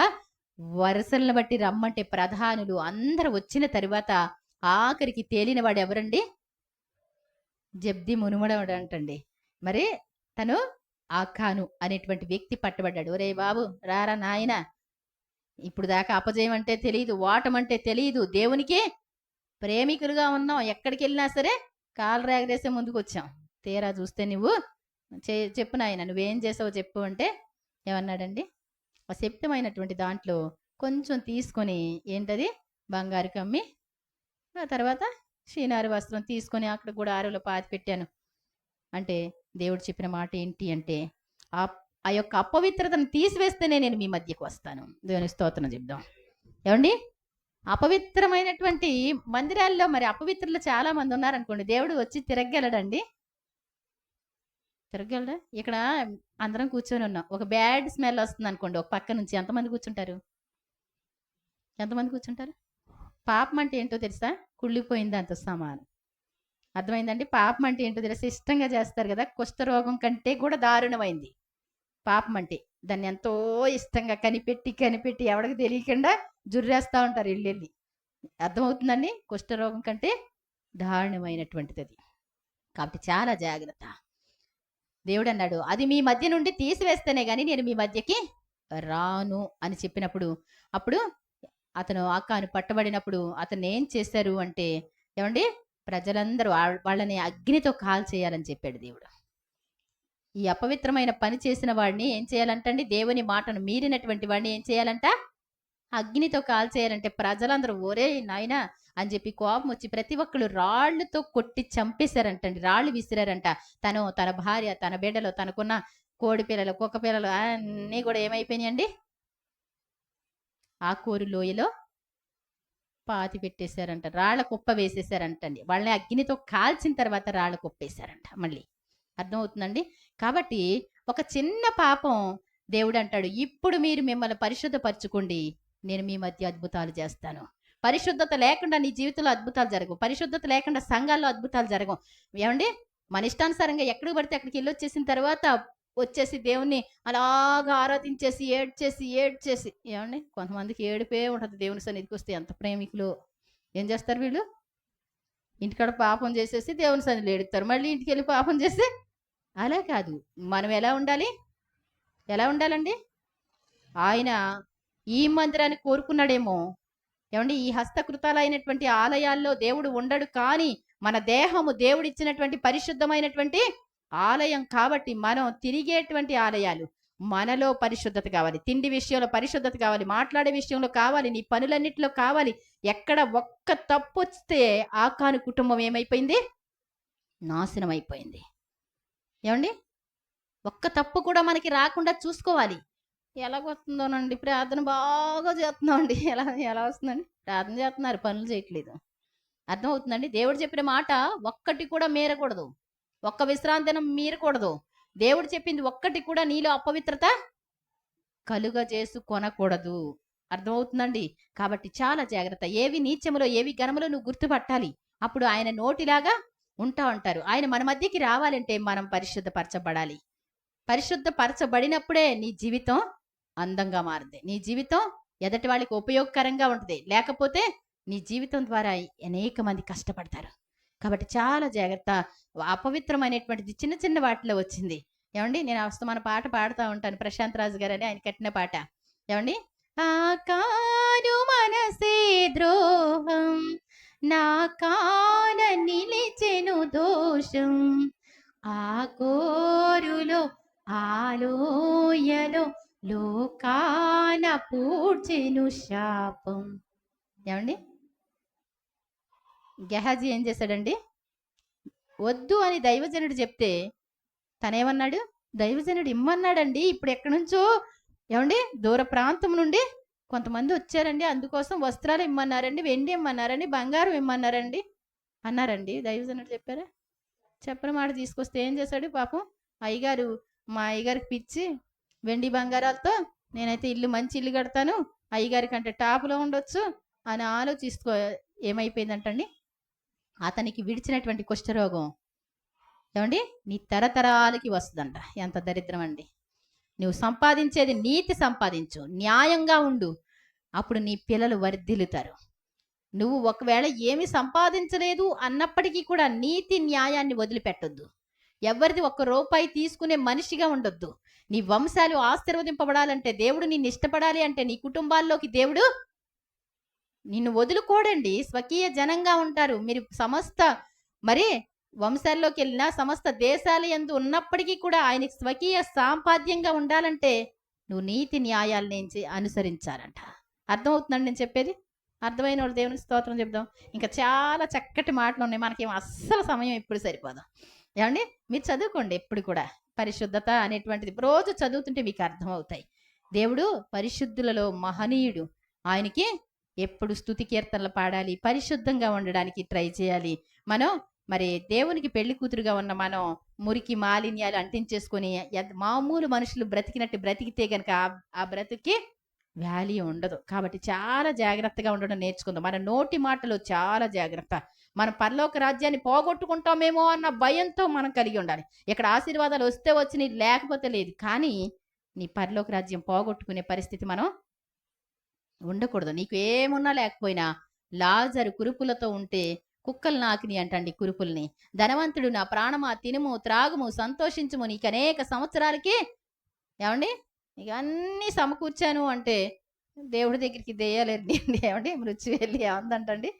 వరుసలను బట్టి రమ్మంటే ప్రధానులు అందరూ వచ్చిన తరువాత ఆఖరికి తేలిన వాడు ఎవరండి? జబ్ది మునుమడవాడు అంటండి. మరి తను ఆకాను అనేటువంటి వ్యక్తి పట్టబడ్డాడు. ఒరే బాబు రారా నాయన, ఇప్పుడు దాకా అపజయం అంటే తెలియదు, ఓటమంటే తెలియదు, దేవునికే ప్రేమికులుగా ఉన్నాం, ఎక్కడికి వెళ్ళినా సరే కాలు రేగరేసే ముందుకు వచ్చాం. తీరా చూస్తే నువ్వు చెప్పు నాయన, నువ్వేం చేసావో చెప్పు అంటే ఏమన్నాడండి? అశక్తమైనటువంటి దాంట్లో కొంచెం తీసుకొని, ఏంటది, బంగారు కమ్మి, ఆ తర్వాత షీనారు వస్త్రం తీసుకొని అక్కడ కూడా ఆరులో పాతి పెట్టాను అంటే దేవుడు చెప్పిన మాట ఏంటి అంటే, ఆ ఆ యొక్క అపవిత్రతను తీసివేస్తేనే నేను మీ మధ్యకు వస్తాను. దేవుని స్తోత్రం చెప్దాం. ఏమండి? అపవిత్రమైనటువంటి మందిరాల్లో మరి అపవిత్రులు చాలా మంది ఉన్నారనుకోండి, దేవుడు వచ్చి తిరగలడండి? తిరగలడా? ఇక్కడ అందరం కూర్చొని ఉన్నాం, ఒక బ్యాడ్ స్మెల్ వస్తుంది అనుకోండి ఒక పక్క నుంచి, ఎంతమంది కూర్చుంటారు? ఎంతమంది కూర్చుంటారు? పాపం అంటే ఏంటో తెలుసా? కుళ్ళిపోయింది అంత సమానం. అర్థమైందండి? పాపం అంటే ఏంటో తెలుసా? ఇష్టంగా చేస్తారు కదా, కుష్ఠరోగం కంటే కూడా దారుణమైంది పాపం అంటే. దాన్ని ఎంతో ఇష్టంగా కనిపెట్టి కనిపెట్టి ఎవరికి తెలియకుండా జుర్రేస్తూ ఉంటారు ఇళ్ళెళ్ళి. అర్థమవుతుందండి? కుష్ఠరోగం కంటే దారుణమైనటువంటిది అది. కాబట్టి చాలా జాగ్రత్త. దేవుడు అన్నాడు, అది మీ మధ్య నుండి తీసివేస్తేనే కానీ నేను మీ మధ్యకి రాను అని చెప్పినప్పుడు, అప్పుడు అతను ఆకాను పట్టబడినప్పుడు అతను ఏం చేశారు అంటే, ఏమండి, ప్రజలందరూ వాళ్ళని అగ్నితో కాల్ చేయాలని చెప్పాడు దేవుడు. ఈ అపవిత్రమైన పని చేసిన వాడిని ఏం చేయాలంటండి? దేవుని మాటను మీరినటువంటి వాడిని ఏం చేయాలంట? అగ్నితో కాల్ చేయాలంటే ప్రజలందరూ ఒరే నాయనా అని చెప్పి కోపం వచ్చి ప్రతి ఒక్కరు రాళ్లతో కొట్టి చంపేశారంటండి. రాళ్ళు విసిరారంట. తన భార్య, తన బిడ్డలు, తనకున్న కోడి పిల్లలు, కుక్క పిల్లలు అన్నీ కూడా ఏమైపోయినాయండి? ఆకూరు లోయలో పాతి పెట్టేశారంట. రాళ్ల కుప్ప వేసేసారంటండి. వాళ్ళని అగ్నితో కాల్చిన తర్వాత రాళ్ల కుప్పేశారంట మళ్ళీ. అర్థమవుతుందండి? కాబట్టి ఒక చిన్న పాపం దేవుడు అంటాడు, ఇప్పుడు మీరు మిమ్మల్ని పరిశుద్ధపరచుకోండి, నేను మీ మధ్య అద్భుతాలు చేస్తాను. పరిశుద్ధత లేకుండా నీ జీవితంలో అద్భుతాలు జరగవు. పరిశుద్ధత లేకుండా సంఘాల్లో అద్భుతాలు జరగవు. ఏమండి? మన ఇష్టానుసారంగా ఎక్కడికి పడితే అక్కడికి వెళ్ళి వచ్చేసిన తర్వాత వచ్చేసి దేవుణ్ణి అలాగా ఆరాధించేసి ఏడ్చేసి ఏమండి, కొంతమందికి ఏడిపే ఉంటుంది దేవుని సన్నిధికి వస్తే. ఎంత ప్రేమికులు! ఏం చేస్తారు వీళ్ళు? ఇంటికాడ పాపం చేసేసి దేవుని సన్నిధిలో ఏడుస్తారు, మళ్ళీ ఇంటికి వెళ్ళి పాపం చేసి. అలా కాదు. మనం ఎలా ఉండాలి? ఎలా ఉండాలండి? ఆయన ఈ మందిరాన్ని కోరుకున్నాడేమో, ఏమండి, ఈ హస్తకృతాలైనటువంటి ఆలయాల్లో దేవుడు ఉండడు, కానీ మన దేహము దేవుడిచ్చినటువంటి పరిశుద్ధమైనటువంటి ఆలయం కాబట్టి మనం తిరిగేటువంటి ఆలయాలు, మనలో పరిశుద్ధత కావాలి. తిండి విషయంలో పరిశుద్ధత కావాలి, మాట్లాడే విషయంలో కావాలి, నీ పనులన్నిటిలో కావాలి. ఎక్కడ ఒక్క తప్పు వస్తే ఆకాను కుటుంబం ఏమైపోయింది? నాశనం అయిపోయింది. ఏమండి? ఒక్క తప్పు కూడా మనకి రాకుండా చూసుకోవాలి. ఎలాగొస్తుందోనండి, ప్రార్థన బాగా చేస్తున్నామండి. ఎలా వస్తుందండి? ప్రార్థన చేస్తున్నారు, పనులు చేయట్లేదు. అర్థమవుతుందండి? దేవుడు చెప్పిన మాట ఒక్కటి కూడా మీరకూడదు, ఒక్క విశ్రాంతి దినం మీరకూడదు. దేవుడు చెప్పింది ఒక్కటి కూడా నీలో అపవిత్రత కలుగజేసుకొనకూడదు. అర్థమవుతుందండి? కాబట్టి చాలా జాగ్రత్త. ఏవి నీచములో ఏవి ఘనములో నువ్వు గుర్తుపట్టాలి. అప్పుడు ఆయన నోటిలాగా ఉంటారు. ఆయన మన మధ్యకి రావాలంటే మనం పరిశుద్ధపరచబడాలి. పరిశుద్ధపరచబడినప్పుడే నీ జీవితం అందంగా మారుతుంది. నీ జీవితం ఎదటి వాళ్ళకి ఉపయోగకరంగా ఉంటుంది. లేకపోతే నీ జీవితం ద్వారా అనేక మంది కష్టపడతారు. కాబట్టి చాలా జాగ్రత్త. అపవిత్రమైనటువంటిది చిన్న చిన్న వాటిలో వచ్చింది. ఏమండి? నేను అస్తమాన పాట పాడుతూ ఉంటాను, ప్రశాంత్ రాజు గారు అని, ఆయన కట్టిన పాట. ఏమండి? ఆకాను మనసే ద్రోహం, నా కాన నిలిచెను దోషం, ఆ కోరులో ఆలోయలో లోకాన పూడ్చెను శాపం. ఏమండి? గెహాజీ ఏం చేశాడండి? వద్దు అని దైవజనుడు చెప్తే తనేమన్నాడు? దైవజనుడు ఇమ్మన్నాడండి. ఇప్పుడు ఎక్కడి నుంచో, ఏమండి, దూర ప్రాంతం నుండి కొంతమంది వచ్చారండి, అందుకోసం వస్త్రాలు ఇమ్మన్నారండి, వెండి ఇమ్మన్నారండి, బంగారం ఇమ్మన్నారండి అన్నారండి. దైవజనుడు చెప్పారా? చెప్పని మాట తీసుకొస్తే ఏం చేశాడు పాపం? అయ్యగారు, మా అయ్యగారికి పిచ్చి, వెండి బంగారాలతో నేనైతే మంచి ఇల్లు కడతాను, అయ్యగారి కంటే టాపులో ఉండొచ్చు అని ఆలోచిస్తూ ఏమైపోయిందంటండి, అతనికి విడిచినటువంటి కుష్ఠరోగం, ఏమండి, నీ తరతరాలకి వస్తుందంట. ఎంత దరిద్రం అండి! నువ్వు సంపాదించేది నీతి సంపాదించు, న్యాయంగా ఉండు, అప్పుడు నీ పిల్లలు వర్ధిల్లుతారు. నువ్వు ఒకవేళ ఏమి సంపాదించలేదు అన్నప్పటికీ కూడా నీతి న్యాయాన్ని వదిలిపెట్టొద్దు. ఎవరిది ఒక్క రూపాయి తీసుకునే మనిషిగా ఉండొద్దు. నీ వంశాలు ఆశీర్వదింపబడాలంటే, దేవుడు నిన్ను ఇష్టపడాలి అంటే, నీ కుటుంబాల్లోకి దేవుడు నిన్ను వదులుకోడండి. స్వకీయ జనంగా ఉంటారు. మీరు సమస్త మరి వంశాల్లోకి వెళ్ళినా సమస్త దేశాల యందు ఉన్నప్పటికీ కూడా ఆయనకి స్వకీయ సాంపాద్యంగా ఉండాలంటే నువ్వు నీతి న్యాయాలని అనుసరించాలంట. అర్థమవుతుందండి నేను చెప్పేది? అర్థమైన వాళ్ళు దేవునికి స్తోత్రం చెప్దాం. ఇంకా చాలా చక్కటి మాటలు ఉన్నాయి. మనకేం అస్సలు సమయం ఎప్పుడు సరిపోదు. ఏమండి, మీరు చదువుకోండి ఎప్పుడు కూడా. పరిశుద్ధత అనేటువంటిది రోజు చదువుతుంటే మీకు అర్థమవుతాయి. దేవుడు పరిశుద్ధులలో మహనీయుడు. ఆయనకి ఎప్పుడు స్తుతి కీర్తనలు పాడాలి, పరిశుద్ధంగా ఉండడానికి ట్రై చేయాలి. మనం మరి దేవునికి పెళ్లి కూతురుగా ఉన్న మనం మురికి మాలిన్యాలు అంటించేసుకొని మామూలు మనుషులు బ్రతికినట్టు బ్రతికితే గనక ఆ బ్రతుకి వాల్యూ ఉండదు. కాబట్టి చాలా జాగ్రత్తగా ఉండడం నేర్చుకుందాం. మన నోటి మాటలు చాలా జాగ్రత్త. మనం పరలోక రాజ్యాన్ని పోగొట్టుకుంటామేమో అన్న భయంతో మనం కలిగి ఉండాలి. ఇక్కడ ఆశీర్వాదాలు వస్తే వచ్చి లేకపోతే లేదు. కానీ నీ పరలోక రాజ్యం పోగొట్టుకునే పరిస్థితి మనం ఉండకూడదు. నీకు ఏమున్నా లేకపోయినా లాజరు కురుపులతో ఉంటే కుక్కలు నాకిని అంటండి కురుపుల్ని. ధనవంతుడు నా ప్రాణమా తినుము త్రాగుము సంతోషించుము నీకు అనేక సంవత్సరాలకి ఏమండి ఇక అన్నీ సమకూర్చాను అంటే దేవుడి దగ్గరికి దెయ్యాలండి. ఏమండి మృత్యు వెళ్ళి ఏమందంటండి,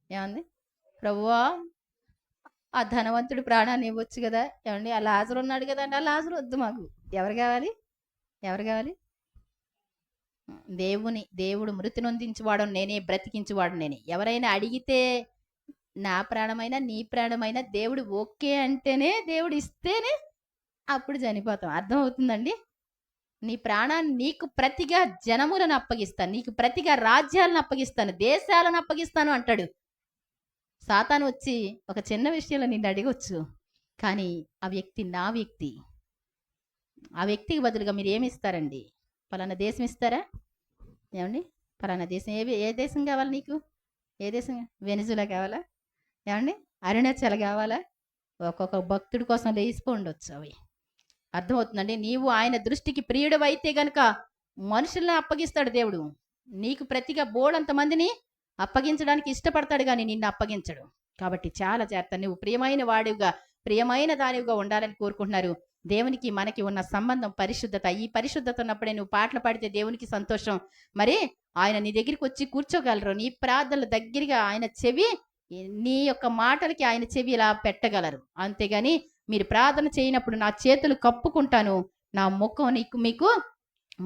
ఏమంది, ప్రభువా ఆ ధనవంతుడు ప్రాణాన్ని ఇవ్వచ్చు కదా, ఏమండి ఆ లాజరు ఉన్నాడు కదండి, ఆ లాజరు వద్దు మాకు. ఎవరు కావాలి? ఎవరు కావాలి? దేవుడు మృతి నొందించువాడు నేనే, బ్రతికించువాడు నేనే. ఎవరైనా అడిగితే నా ప్రాణమైనా నీ ప్రాణమైనా దేవుడు ఓకే అంటేనే, దేవుడు ఇస్తేనే అప్పుడు చనిపోతాం. అర్థమవుతుందండి? నీ ప్రాణాన్ని నీకు ప్రతిగా జనములను అప్పగిస్తాను, నీకు ప్రతిగా రాజ్యాలను అప్పగిస్తాను, దేశాలను అప్పగిస్తాను అంటాడు. సాతాను వచ్చి ఒక చిన్న విషయంలో నిన్ను అడగవచ్చు, కానీ ఆ వ్యక్తి నా వ్యక్తి. ఆ వ్యక్తికి బదులుగా మీరు ఏమి ఇస్తారండి? పలానా దేశం ఇస్తారా? ఏమండి పలానా దేశం ఏ దేశం కావాలి నీకు? ఏ దేశం? వెనిజులా కావాలా? ఏమండి అరుణాచల్ కావాలా? ఒక్కొక్క భక్తుడి కోసం లేచిపో ఉండొచ్చు అవి. అర్థమవుతుందండి? నీవు ఆయన దృష్టికి ప్రియుడు అయితే గనక మనుషుల్ని అప్పగిస్తాడు దేవుడు. నీకు ప్రతిగా బోడంత మందిని అప్పగించడానికి ఇష్టపడతాడు, కానీ నిన్ను అప్పగించడు. కాబట్టి చాలా జాగ్రత్త. నువ్వు ప్రియమైన వాడివిగా ప్రియమైన దానివిగా ఉండాలని కోరుకుంటున్నారు. దేవునికి మనకి ఉన్న సంబంధం పరిశుద్ధత. ఈ పరిశుద్ధత ఉన్నప్పుడే నువ్వు పాటలు పాడితే దేవునికి సంతోషం. మరి ఆయన నీ దగ్గరికి వచ్చి కూర్చోగలరు. నీ ప్రార్థనలు దగ్గరగా ఆయన చెవి, నీ యొక్క మాటలకి ఆయన చెవి ఇలా పెట్టగలరు. అంతేగాని మీరు ప్రార్థన చేయనప్పుడు నా చేతులు కప్పుకుంటాను, నా ముఖం మీకు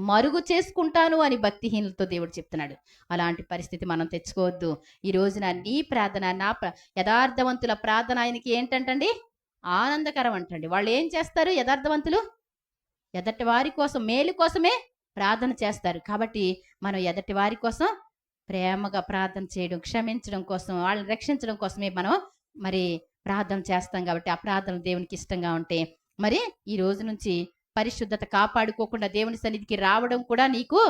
మరుగు చేసుకుంటాను అని భక్తిహీనులతో దేవుడు చెప్తున్నాడు. అలాంటి పరిస్థితి మనం తెచ్చుకోవద్దు. ఈ రోజున నీ ప్రార్థన, యథార్థవంతుల ప్రార్థన ఆయనకి ఏంటంటండి? ఆనందకరం అంటండి. వాళ్ళు ఏం చేస్తారు? యథార్థవంతులు ఎదటి వారి కోసం, మేలు కోసమే ప్రార్థన చేస్తారు. కాబట్టి మనం ఎదటి వారి కోసం ప్రేమగా ప్రార్థన చేయడం, క్షమించడం కోసం, వాళ్ళని రక్షించడం కోసమే మనం మరి ప్రార్థన చేస్తాం. కాబట్టి ఆ ప్రార్థన దేవునికి ఇష్టంగా ఉంటే మరి ఈ రోజు నుంచి పరిశుద్ధత కాపాడుకోకుండా దేవుని సన్నిధికి రావడం కూడా నీకు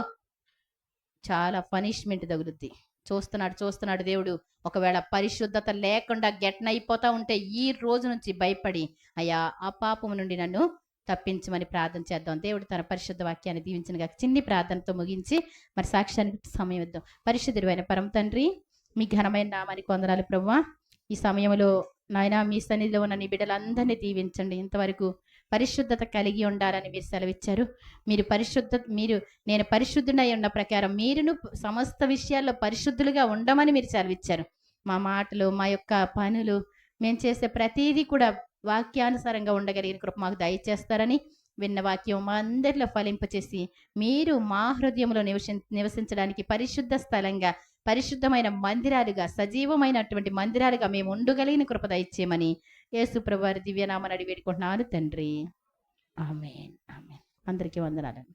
చాలా పనిష్మెంట్ తగులుద్ది. చూస్తున్నాడు దేవుడు. ఒకవేళ పరిశుద్ధత లేకుండా గెట్నైపోతా ఉంటే ఈ రోజు నుంచి భయపడి అయ్యా ఆ పాపము నుండి నన్ను తప్పించమని ప్రార్థన చేద్దాం. దేవుడు తన పరిశుద్ధ వాక్యాన్ని దీవించినగా చిన్ని ప్రార్థనతో ముగించి మరి సాక్ష్యానికి సమయం ఇద్దాం. పరిశుద్ధుడైన పరమ తండ్రి, మీ ఘనమైన నామానికి వందనాలు ప్రభువా. ఈ సమయంలో నాయన మీ సన్నిధిలో ఉన్న నీ బిడ్డలందరినీ దీవించండి. ఇంతవరకు పరిశుద్ధత కలిగి ఉండాలని మీరు సెలవిచ్చారు. నేను పరిశుద్ధుడై ఉన్న ప్రకారం మీరును సమస్త విషయాల్లో పరిశుద్ధులుగా ఉండమని మీరు సెలవిచ్చారు. మా మాటలు, మా యొక్క పనులు, మేము చేసే ప్రతీదీ కూడా వాక్యానుసారంగా ఉండగలిగిన కృప మాకు దయచేస్తారని, విన్న వాక్యం మా అందరిలో ఫలింపచేసి మీరు మా హృదయంలో నివసించడానికి పరిశుద్ధ స్థలంగా, పరిశుద్ధమైన మందిరాలుగా, సజీవమైనటువంటి మందిరాలుగా మేము ఉండగలిగిన కృప దయచేయమని యేసు ప్రభువారి దివ్యనామని అడిగి వేడుకుంటున్నాను తండ్రి. ఆమేన్. ఆమేన్. అందరికీ వందనాలండి.